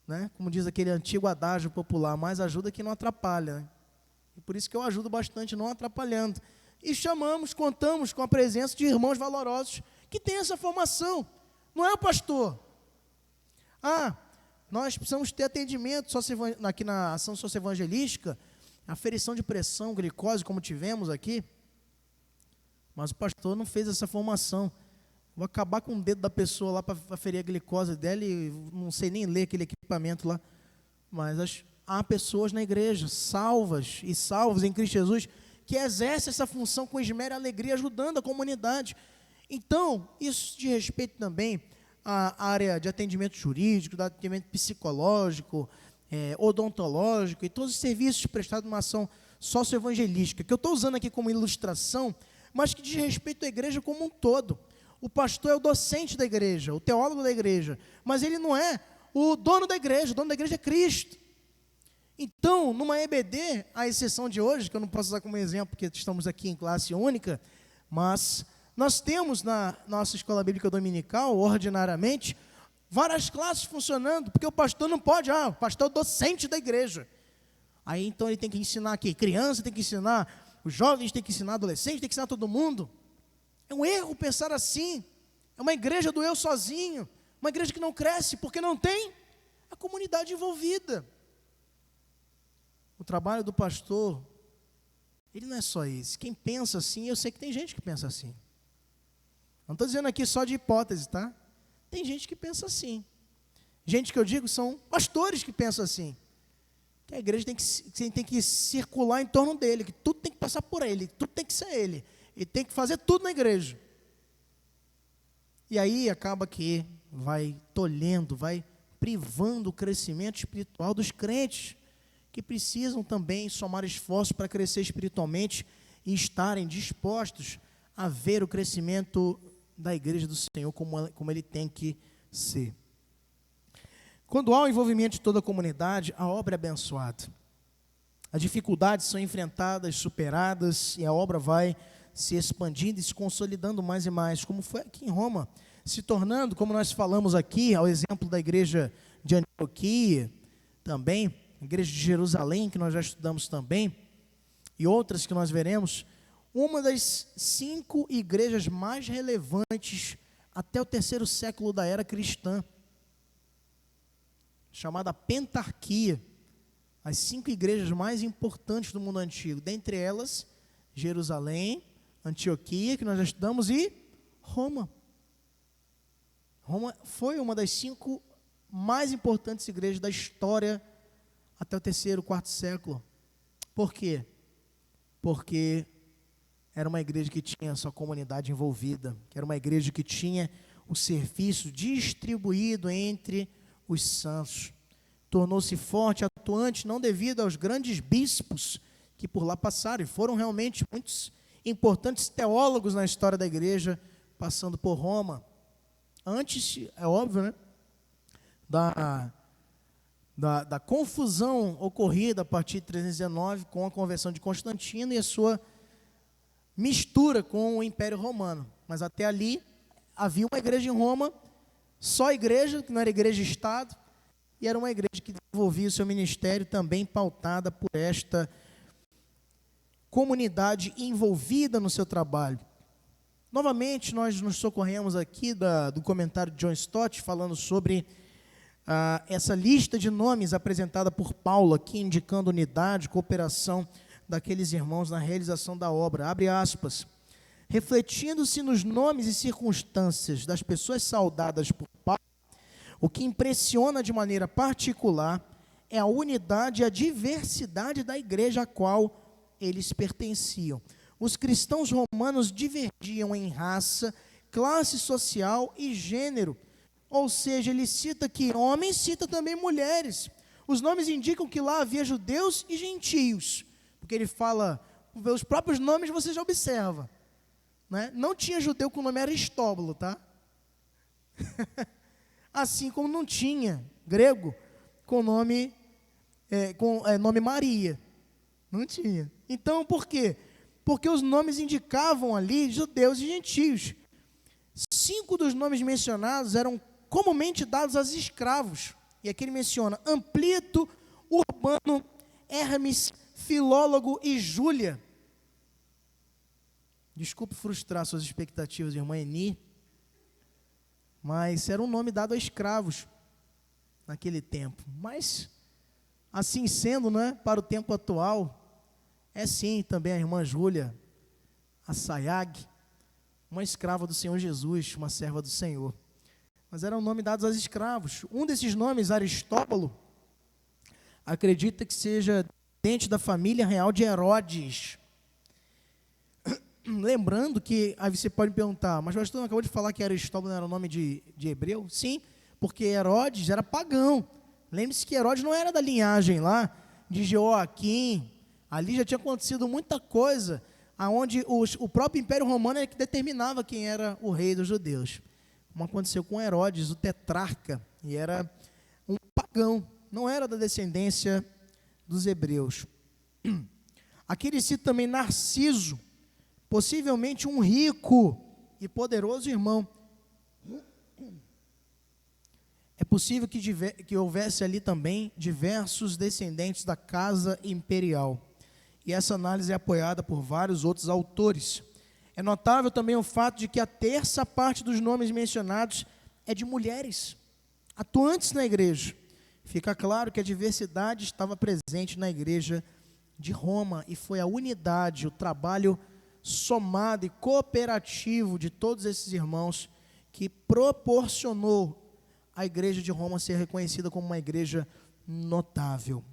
Né? Como diz aquele antigo adágio popular, mais ajuda que não atrapalha. Né? E por isso que eu ajudo bastante, não atrapalhando. E contamos com a presença de irmãos valorosos que têm essa formação. Não é o pastor. Nós precisamos ter atendimento aqui na ação socioevangelística, aferição de pressão, glicose, como tivemos aqui. Mas o pastor não fez essa formação. Vou acabar com o dedo da pessoa lá para aferir a glicose dela e não sei nem ler aquele equipamento lá. Mas há pessoas na igreja, salvas e salvos em Cristo Jesus, que exercem essa função com esmero e alegria, ajudando a comunidade. Então, isso diz respeito também à área de atendimento jurídico, de atendimento psicológico, odontológico e todos os serviços prestados numa ação socioevangelística, que eu estou usando aqui como ilustração, mas que diz respeito à igreja como um todo. O pastor é o docente da igreja, o teólogo da igreja, mas ele não é o dono da igreja, o dono da igreja é Cristo. Então, numa EBD, à exceção de hoje, que eu não posso usar como exemplo, porque estamos aqui em classe única, mas nós temos na nossa escola bíblica dominical, ordinariamente, várias classes funcionando, porque o pastor não pode, o pastor é o docente da igreja. Aí então ele tem que ensinar aqui, criança tem que ensinar, os jovens tem que ensinar, adolescentes tem que ensinar todo mundo. É um erro pensar assim. É uma igreja do eu sozinho, uma igreja que não cresce, porque não tem a comunidade envolvida. O trabalho do pastor, ele não é só esse. Quem pensa assim, eu sei que tem gente que pensa assim. Não estou dizendo aqui só de hipótese, tá? Tem gente que pensa assim. Gente que eu digo são pastores que pensam assim. Que a igreja tem que circular em torno dele, que tudo tem que passar por ele, tudo tem que ser ele. Ele tem que fazer tudo na igreja. E aí acaba que vai tolhendo, vai privando o crescimento espiritual dos crentes, que precisam também somar esforços para crescer espiritualmente e estarem dispostos a ver o crescimento da igreja do Senhor como ele tem que ser. Quando há o envolvimento de toda a comunidade, a obra é abençoada. As dificuldades são enfrentadas, superadas, e a obra vai se expandindo e se consolidando mais e mais, como foi aqui em Roma, se tornando, como nós falamos aqui, ao exemplo da igreja de Antioquia, também, a igreja de Jerusalém, que nós já estudamos também, e outras que nós veremos, uma das 5 igrejas mais relevantes até o 3º século da era cristã, chamada Pentarquia, as 5 igrejas mais importantes do mundo antigo, dentre elas, Jerusalém, Antioquia, que nós já estudamos, e Roma. Roma foi uma das 5 mais importantes igrejas da história até o 3º, 4º século. Por quê? Porque era uma igreja que tinha a sua comunidade envolvida, que era uma igreja que tinha o serviço distribuído entre os santos. Tornou-se forte, atuante, não devido aos grandes bispos que por lá passaram, e foram realmente muitos importantes teólogos na história da igreja, passando por Roma. Antes, é óbvio, né, da confusão ocorrida a partir de 319 com a conversão de Constantino e a sua mistura com o Império Romano. Mas até ali havia uma igreja em Roma, só igreja, que não era igreja-estado, e era uma igreja que desenvolvia o seu ministério também pautada por esta comunidade envolvida no seu trabalho. Novamente, nós nos socorremos aqui do comentário de John Stott, falando sobre essa lista de nomes apresentada por Paulo aqui, indicando unidade, cooperação daqueles irmãos na realização da obra. Abre aspas. Refletindo-se nos nomes e circunstâncias das pessoas saudadas por Paulo, o que impressiona de maneira particular é a unidade e a diversidade da igreja a qual eles pertenciam. Os cristãos romanos divergiam em raça, classe social e gênero. Ou seja, ele cita que homens, cita também mulheres. Os nomes indicam que lá havia judeus e gentios, porque ele fala, os próprios nomes você já observa, né? Não tinha judeu com o nome Aristóbulo, tá? Assim como não tinha grego com nome Maria, não tinha. Então, por quê? Porque os nomes indicavam ali judeus e gentios. 5 dos nomes mencionados eram comumente dados aos escravos. E aqui ele menciona Amplito, Urbano, Hermes, Filólogo e Júlia. Desculpe frustrar suas expectativas, irmã Eni, mas era um nome dado a escravos naquele tempo. Mas, assim sendo, né, para o tempo atual, é sim também a irmã Júlia, a Sayag, uma escrava do Senhor Jesus, uma serva do Senhor. Mas era um nome dado aos escravos. Um desses nomes, Aristóbulo, acredita que seja dentro da família real de Herodes. Lembrando que, aí você pode me perguntar, mas o pastor não acabou de falar que Aristóbulo não era o nome de hebreu? Sim, porque Herodes era pagão. Lembre-se que Herodes não era da linhagem lá de Joaquim. Ali já tinha acontecido muita coisa, onde o próprio Império Romano é que determinava quem era o rei dos judeus. Como aconteceu com Herodes, o tetrarca, e era um pagão, não era da descendência dos hebreus. Aqui ele cita também Narciso, possivelmente um rico e poderoso irmão. É possível que houvesse ali também diversos descendentes da casa imperial. E essa análise é apoiada por vários outros autores. É notável também o fato de que a terça parte dos nomes mencionados é de mulheres, atuantes na igreja. Fica claro que a diversidade estava presente na igreja de Roma, e foi a unidade, o trabalho somado e cooperativo de todos esses irmãos que proporcionou a igreja de Roma ser reconhecida como uma igreja notável.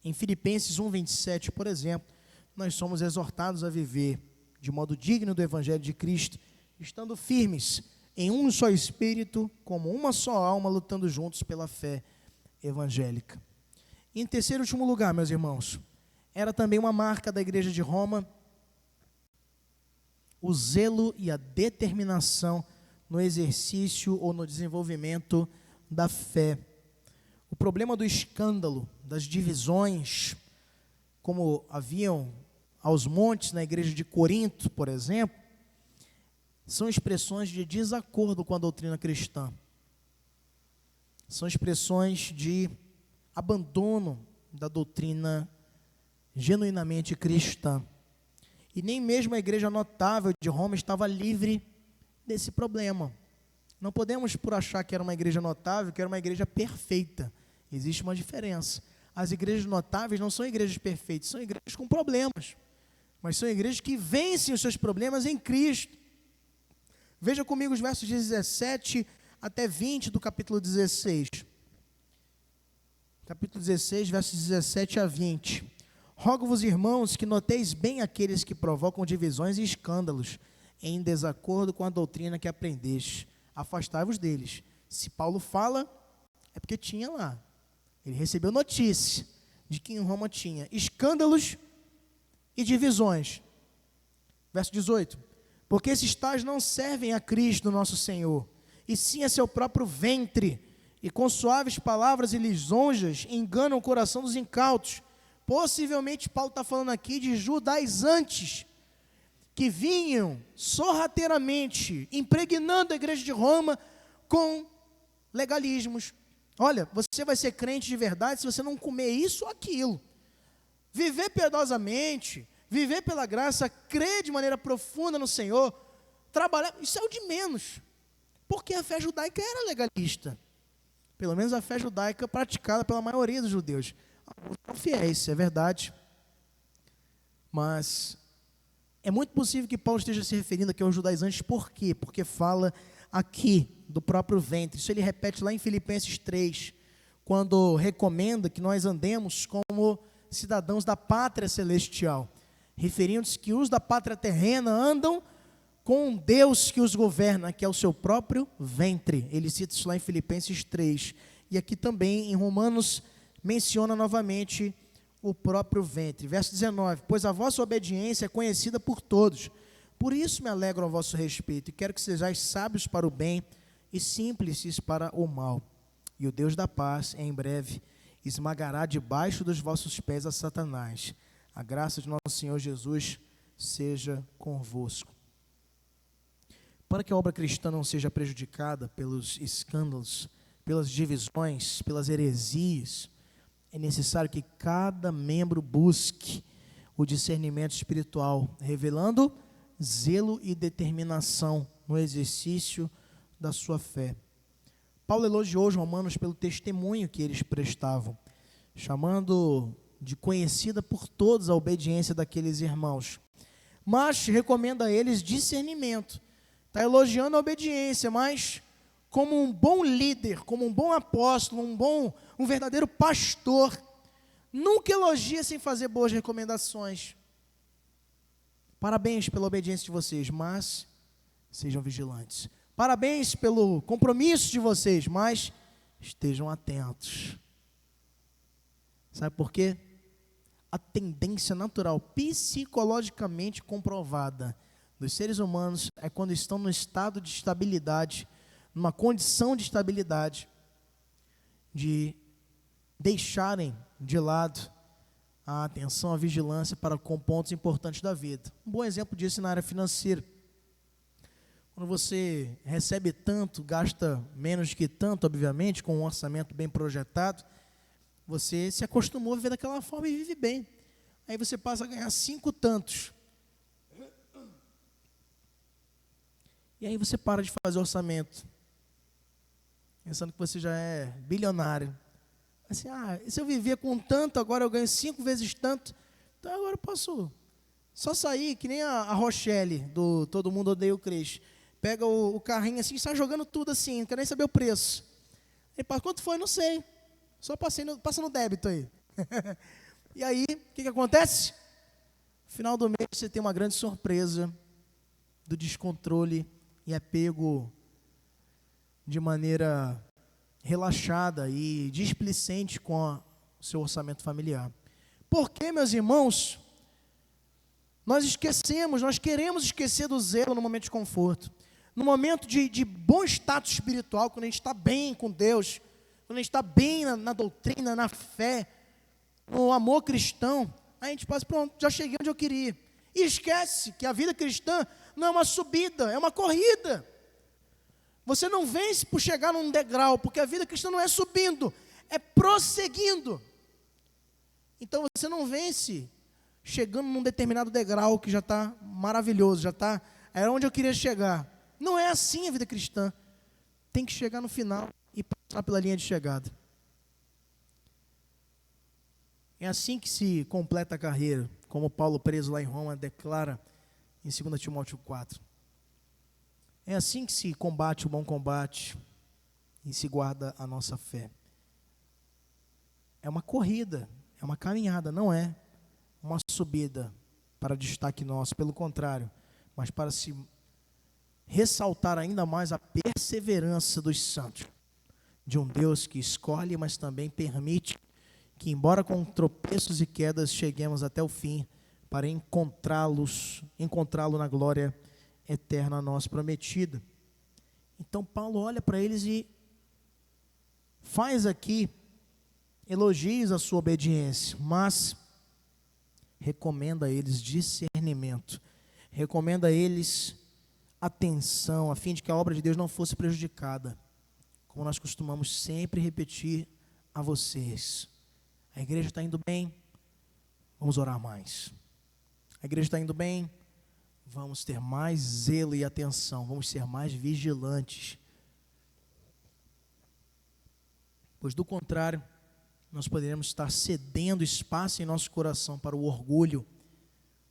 Em Filipenses 1:27, por exemplo, nós somos exortados a viver de modo digno do Evangelho de Cristo, estando firmes em um só Espírito, como uma só alma, lutando juntos pela fé evangélica. E em terceiro e último lugar, meus irmãos, era também uma marca da igreja de Roma, o zelo e a determinação no exercício ou no desenvolvimento da fé. O problema do escândalo, das divisões, como haviam aos montes na igreja de Corinto, por exemplo, são expressões de desacordo com a doutrina cristã. São expressões de abandono da doutrina genuinamente cristã. E nem mesmo a igreja notável de Roma estava livre desse problema. Não podemos por achar que era uma igreja notável, que era uma igreja perfeita. Existe uma diferença. As igrejas notáveis não são igrejas perfeitas, são igrejas com problemas. Mas são igrejas que vencem os seus problemas em Cristo. Veja comigo os versos 17 até 20 do capítulo 16. Capítulo 16, versos 17 a 20. Rogo-vos, irmãos, que noteis bem aqueles que provocam divisões e escândalos, em desacordo com a doutrina que aprendeste. Afastai-vos deles. Se Paulo fala, é porque tinha lá. Ele recebeu notícia de que em Roma tinha escândalos e divisões. Verso 18. Porque esses tais não servem a Cristo nosso Senhor, e sim a seu próprio ventre, e com suaves palavras e lisonjas enganam o coração dos incautos. Possivelmente Paulo está falando aqui de judaizantes, que vinham sorrateiramente impregnando a igreja de Roma com legalismos. Olha, você vai ser crente de verdade se você não comer isso ou aquilo. Viver piedosamente, viver pela graça, crer de maneira profunda no Senhor, trabalhar, isso é o de menos, porque a fé judaica era legalista, pelo menos a fé judaica praticada pela maioria dos judeus. Alguns são fiéis, é verdade, mas é muito possível que Paulo esteja se referindo aqui aos judaizantes. Por quê? Porque fala aqui do próprio ventre. Isso ele repete lá em Filipenses 3, quando recomenda que nós andemos como cidadãos da pátria celestial, referindo-se que os da pátria terrena andam com um Deus que os governa, que é o seu próprio ventre. Ele cita isso lá em Filipenses 3. E aqui também em Romanos menciona novamente o próprio ventre. Verso 19: pois a vossa obediência é conhecida por todos, por isso me alegro a vosso respeito, e quero que sejais sábios para o bem e simples para o mal. E o Deus da paz, em breve, esmagará debaixo dos vossos pés a Satanás. A graça de nosso Senhor Jesus seja convosco. Para que a obra cristã não seja prejudicada pelos escândalos, pelas divisões, pelas heresias, é necessário que cada membro busque o discernimento espiritual, revelando zelo e determinação no exercício da sua fé. Paulo elogiou os romanos pelo testemunho que eles prestavam, chamando de conhecida por todos a obediência daqueles irmãos, mas recomenda a eles discernimento. Está elogiando a obediência, mas como um bom líder, como um bom apóstolo, um verdadeiro pastor, nunca elogia sem fazer boas recomendações. Parabéns pela obediência de vocês, mas sejam vigilantes. Parabéns pelo compromisso de vocês, mas estejam atentos. Sabe por quê? A tendência natural, psicologicamente comprovada, dos seres humanos é quando estão no estado de estabilidade, numa condição de estabilidade, de deixarem de lado a atenção, a vigilância para com pontos importantes da vida. Um bom exemplo disso na área financeira. Quando você recebe tanto, gasta menos que tanto, obviamente, com um orçamento bem projetado, você se acostumou a viver daquela forma e vive bem. Aí você passa a ganhar 5 tantos. E aí você para de fazer orçamento, pensando que você já é bilionário. Assim, se eu vivia com tanto, agora eu ganho 5 vezes tanto, então agora eu posso só sair, que nem a Rochelle, do Todo Mundo Odeia o Chris. Pega o carrinho assim, sai jogando tudo assim, não quer nem saber o preço. Aí, quanto foi? Não sei. Só passa no débito aí. E aí, o que acontece? No final do mês você tem uma grande surpresa do descontrole e é pego de maneira relaxada e displicente com o seu orçamento familiar. Porque, meus irmãos, nós queremos esquecer do zelo no momento de conforto. No momento de bom status espiritual, quando a gente está bem com Deus, quando a gente está bem na doutrina, na fé, no amor cristão, a gente passa, pronto, já cheguei onde eu queria. E esquece que a vida cristã não é uma subida, é uma corrida. Você não vence por chegar num degrau, porque a vida cristã não é subindo, é prosseguindo. Então você não vence chegando num determinado degrau que já está maravilhoso, era onde eu queria chegar. Não é assim a vida cristã. Tem que chegar no final e passar pela linha de chegada. É assim que se completa a carreira, como Paulo, preso lá em Roma, declara em 2 Timóteo 4. É assim que se combate o bom combate e se guarda a nossa fé. É uma corrida, é uma caminhada, não é uma subida para destaque nosso, pelo contrário, mas para se ressaltar ainda mais a perseverança dos santos, de um Deus que escolhe, mas também permite que, embora com tropeços e quedas, cheguemos até o fim para encontrá-lo na glória eterna a nós prometida. Então Paulo olha para eles e faz aqui elogios à sua obediência, mas recomenda a eles discernimento, recomenda a eles atenção, a fim de que a obra de Deus não fosse prejudicada, como nós costumamos sempre repetir a vocês. A igreja está indo bem, vamos orar mais. A igreja está indo bem, vamos ter mais zelo e atenção, vamos ser mais vigilantes. Pois do contrário, nós poderemos estar cedendo espaço em nosso coração para o orgulho,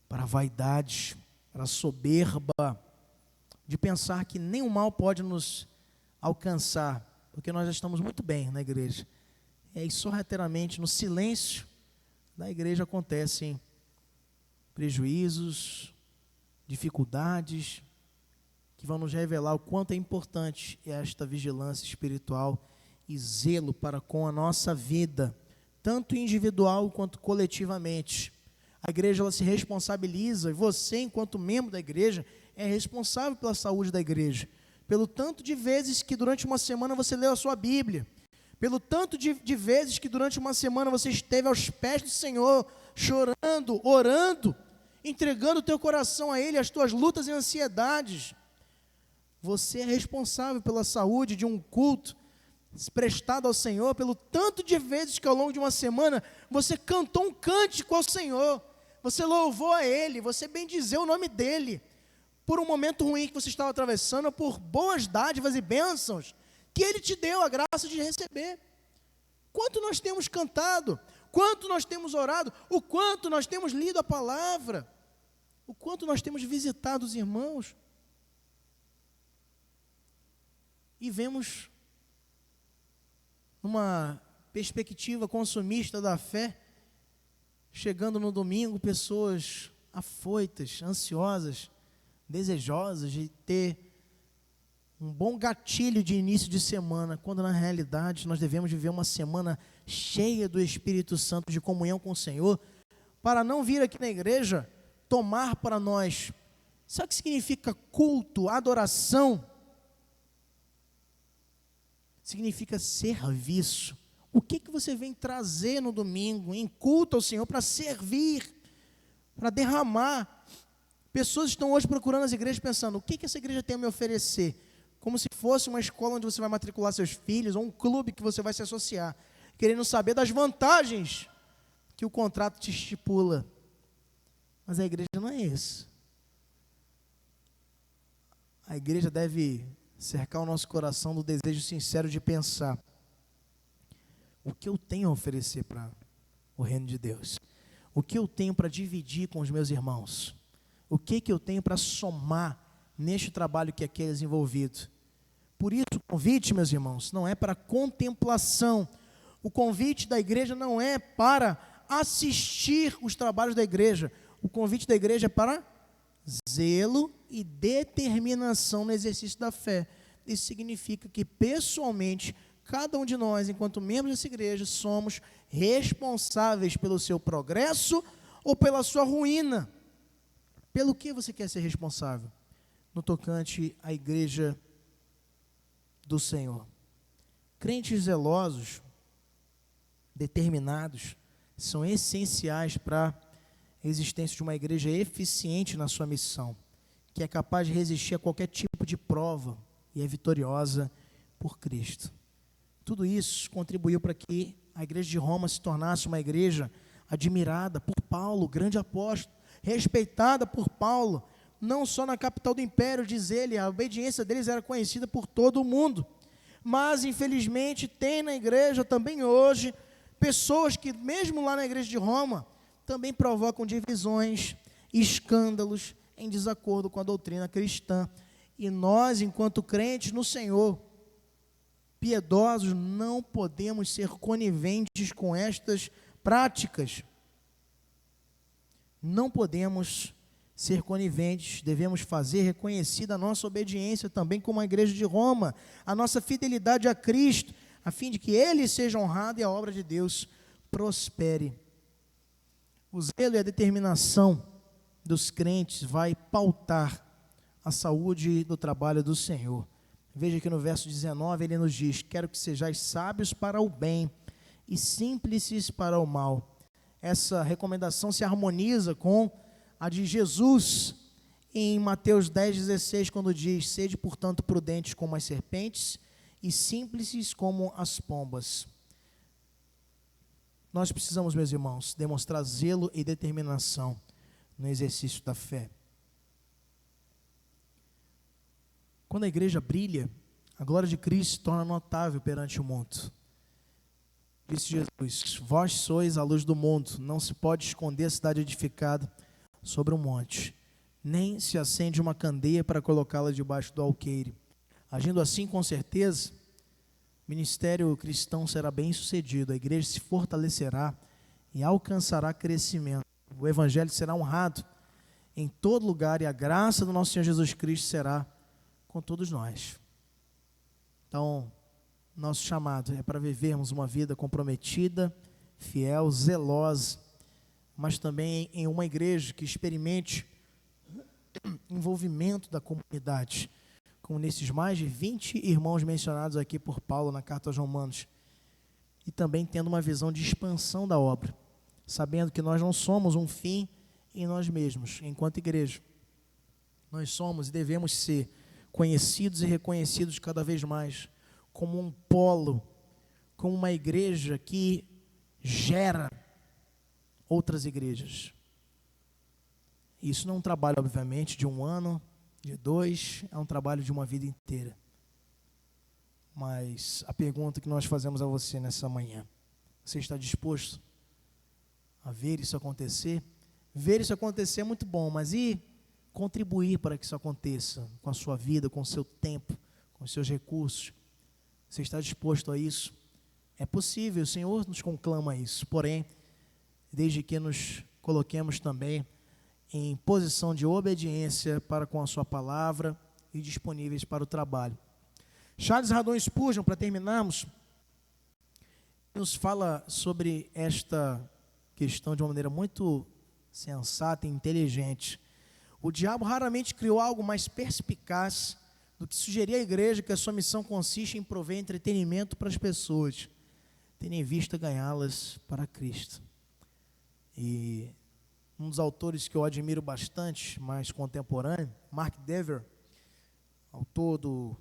para a vaidade, para a soberba, de pensar que nenhum mal pode nos alcançar, porque nós já estamos muito bem na igreja. E aí, sorrateiramente, no silêncio da igreja acontecem prejuízos, dificuldades, que vão nos revelar o quanto é importante esta vigilância espiritual e zelo para com a nossa vida, tanto individual quanto coletivamente. A igreja, ela se responsabiliza, e você, enquanto membro da igreja, é responsável pela saúde da igreja, pelo tanto de vezes que durante uma semana você leu a sua Bíblia, pelo tanto de vezes que durante uma semana você esteve aos pés do Senhor, chorando, orando, entregando o teu coração a Ele, as tuas lutas e ansiedades. Você é responsável pela saúde de um culto prestado ao Senhor, pelo tanto de vezes que ao longo de uma semana você cantou um cântico ao Senhor, você louvou a Ele, você bendizeu o nome dEle, por um momento ruim que você estava atravessando, por boas dádivas e bênçãos que Ele te deu a graça de receber. Quanto nós temos cantado, quanto nós temos orado, o quanto nós temos lido a palavra, o quanto nós temos visitado os irmãos, e vemos numa perspectiva consumista da fé, chegando no domingo, pessoas afoitas, ansiosas, desejosas de ter um bom gatilho de início de semana, quando na realidade nós devemos viver uma semana cheia do Espírito Santo, de comunhão com o Senhor, para não vir aqui na igreja tomar para nós. Sabe o que significa culto, adoração? Significa serviço. O que você vem trazer no domingo, em culto ao Senhor, para servir, para derramar? Pessoas estão hoje procurando as igrejas pensando, o que essa igreja tem a me oferecer? Como se fosse uma escola onde você vai matricular seus filhos, ou um clube que você vai se associar, querendo saber das vantagens que o contrato te estipula. Mas a igreja não é isso. A igreja deve cercar o nosso coração do desejo sincero de pensar, o que eu tenho a oferecer para o reino de Deus? O que eu tenho para dividir com os meus irmãos? O que eu tenho para somar neste trabalho que aqui é desenvolvido? Por isso o convite, meus irmãos, não é para contemplação. O convite da igreja não é para assistir os trabalhos da igreja. O convite da igreja é para zelo e determinação no exercício da fé. Isso significa que, pessoalmente, cada um de nós, enquanto membros dessa igreja, somos responsáveis pelo seu progresso ou pela sua ruína. Pelo que você quer ser responsável? No tocante à igreja do Senhor. Crentes zelosos, determinados, são essenciais para a existência de uma igreja eficiente na sua missão, que é capaz de resistir a qualquer tipo de prova e é vitoriosa por Cristo. Tudo isso contribuiu para que a igreja de Roma se tornasse uma igreja admirada por Paulo, grande apóstolo, respeitada por Paulo, não só na capital do império, diz ele, a obediência deles era conhecida por todo o mundo, mas infelizmente tem na igreja também hoje, pessoas que mesmo lá na igreja de Roma, também provocam divisões, escândalos, em desacordo com a doutrina cristã, e nós, enquanto crentes no Senhor, piedosos, não podemos ser coniventes com estas práticas. Não podemos ser coniventes, devemos fazer reconhecida a nossa obediência também como a igreja de Roma, a nossa fidelidade a Cristo, a fim de que Ele seja honrado e a obra de Deus prospere. O zelo e a determinação dos crentes vai pautar a saúde do trabalho do Senhor. Veja que no verso 19 ele nos diz, quero que sejais sábios para o bem e simples para o mal. Essa recomendação se harmoniza com a de Jesus em Mateus 10,16, quando diz, sede portanto prudentes como as serpentes e simples como as pombas. Nós precisamos, meus irmãos, demonstrar zelo e determinação no exercício da fé. Quando a igreja brilha, a glória de Cristo se torna notável perante o mundo. Disse Jesus: vós sois a luz do mundo, não se pode esconder a cidade edificada sobre um monte, nem se acende uma candeia para colocá-la debaixo do alqueire. Agindo assim, com certeza, o ministério cristão será bem sucedido, a igreja se fortalecerá e alcançará crescimento. O evangelho será honrado em todo lugar e a graça do nosso Senhor Jesus Cristo será com todos nós. Então, nosso chamado é para vivermos uma vida comprometida, fiel, zelosa, mas também em uma igreja que experimente envolvimento da comunidade, como nesses mais de 20 irmãos mencionados aqui por Paulo na carta aos Romanos, e também tendo uma visão de expansão da obra, sabendo que nós não somos um fim em nós mesmos, enquanto igreja. Nós somos e devemos ser conhecidos e reconhecidos cada vez mais como um polo, como uma igreja que gera outras igrejas. Isso não é um trabalho, obviamente, de um ano, de 2, é um trabalho de uma vida inteira. Mas a pergunta que nós fazemos a você nessa manhã: você está disposto a ver isso acontecer? Ver isso acontecer é muito bom, mas e contribuir para que isso aconteça com a sua vida, com o seu tempo, com os seus recursos? Você está disposto a isso? É possível, o Senhor nos conclama isso, porém, desde que nos coloquemos também em posição de obediência para com a sua palavra e disponíveis para o trabalho. Charles Haddon Spurgeon, para terminarmos, nos fala sobre esta questão de uma maneira muito sensata e inteligente. O diabo raramente criou algo mais perspicaz do que sugerir à igreja que a sua missão consiste em prover entretenimento para as pessoas, tendo em vista ganhá-las para Cristo. E um dos autores que eu admiro bastante, mais contemporâneo, Mark Dever, autor do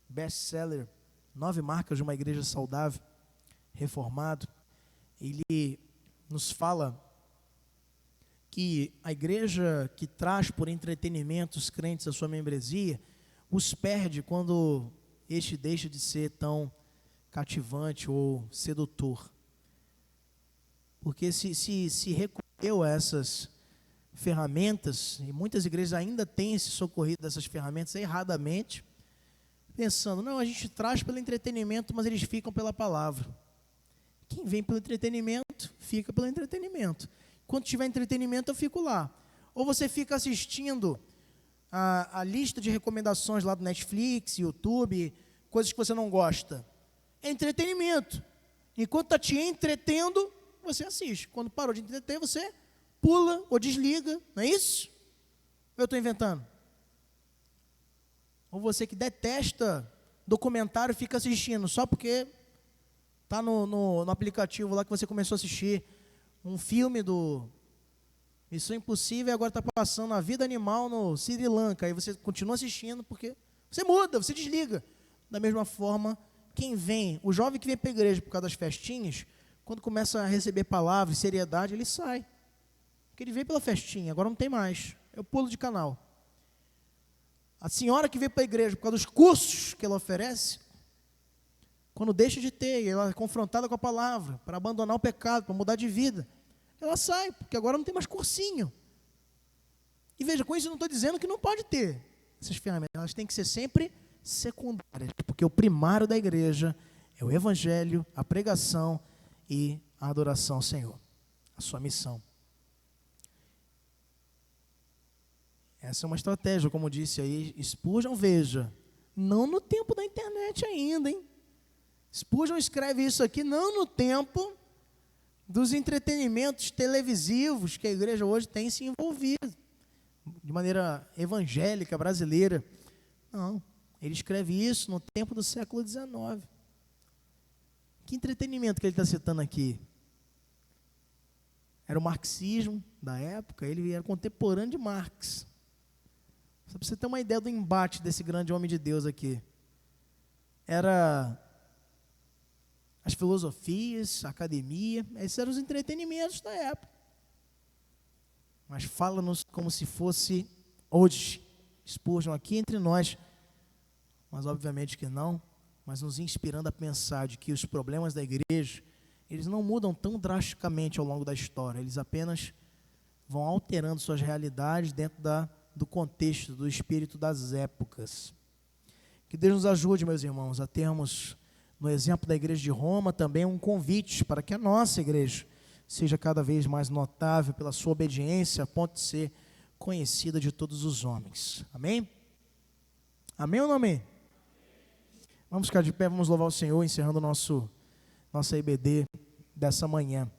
best-seller 9 Marcas de uma Igreja Saudável, Reformado, ele nos fala que a igreja que traz por entretenimento os crentes à sua membresia, os perde quando este deixa de ser tão cativante ou sedutor. Porque se recorreu a essas ferramentas, e muitas igrejas ainda têm se socorrido dessas ferramentas erradamente, pensando, não, a gente traz pelo entretenimento, mas eles ficam pela palavra. Quem vem pelo entretenimento, fica pelo entretenimento. Quando tiver entretenimento, eu fico lá. Ou você fica assistindo a lista de recomendações lá do Netflix, YouTube, coisas que você não gosta. É entretenimento. Enquanto está te entretendo, você assiste. Quando parou de entreter, você pula ou desliga. Não é isso? Ou eu estou inventando? Ou você que detesta documentário fica assistindo só porque está no aplicativo lá que você começou a assistir um filme do Missão Impossível e agora está passando a vida animal no Sri Lanka. Aí você continua assistindo porque você muda, você desliga. Da mesma forma, quem vem, o jovem que vem para a igreja por causa das festinhas, quando começa a receber palavras, seriedade, ele sai. Porque ele veio pela festinha, agora não tem mais. Eu pulo de canal. A senhora que veio para a igreja por causa dos cursos que ela oferece, quando deixa de ter, ela é confrontada com a palavra, para abandonar o pecado, para mudar de vida, ela sai, porque agora não tem mais cursinho. E veja, com isso eu não estou dizendo que não pode ter essas ferramentas, elas têm que ser sempre secundárias, porque o primário da igreja é o evangelho, a pregação e a adoração ao Senhor, a sua missão. Essa é uma estratégia, como disse aí Spurgeon, veja, não no tempo da internet ainda, hein? Spurgeon escreve isso aqui não no tempo dos entretenimentos televisivos que a igreja hoje tem se envolvido, de maneira evangélica, brasileira. Não, ele escreve isso no tempo do século XIX. Que entretenimento que ele está citando aqui? Era o marxismo da época, ele era contemporâneo de Marx. Só para você ter uma ideia do embate desse grande homem de Deus aqui. Era as filosofias, a academia, esses eram os entretenimentos da época. Mas fala-nos como se fosse hoje, Spurgeon aqui entre nós, mas obviamente que não, mas nos inspirando a pensar de que os problemas da igreja, eles não mudam tão drasticamente ao longo da história, eles apenas vão alterando suas realidades dentro do contexto, do espírito das épocas. Que Deus nos ajude, meus irmãos, a termos, no exemplo da igreja de Roma, também um convite para que a nossa igreja seja cada vez mais notável pela sua obediência, a ponto de ser conhecida de todos os homens. Amém? Amém ou não amém? Vamos ficar de pé, vamos louvar o Senhor, encerrando nossa EBD dessa manhã.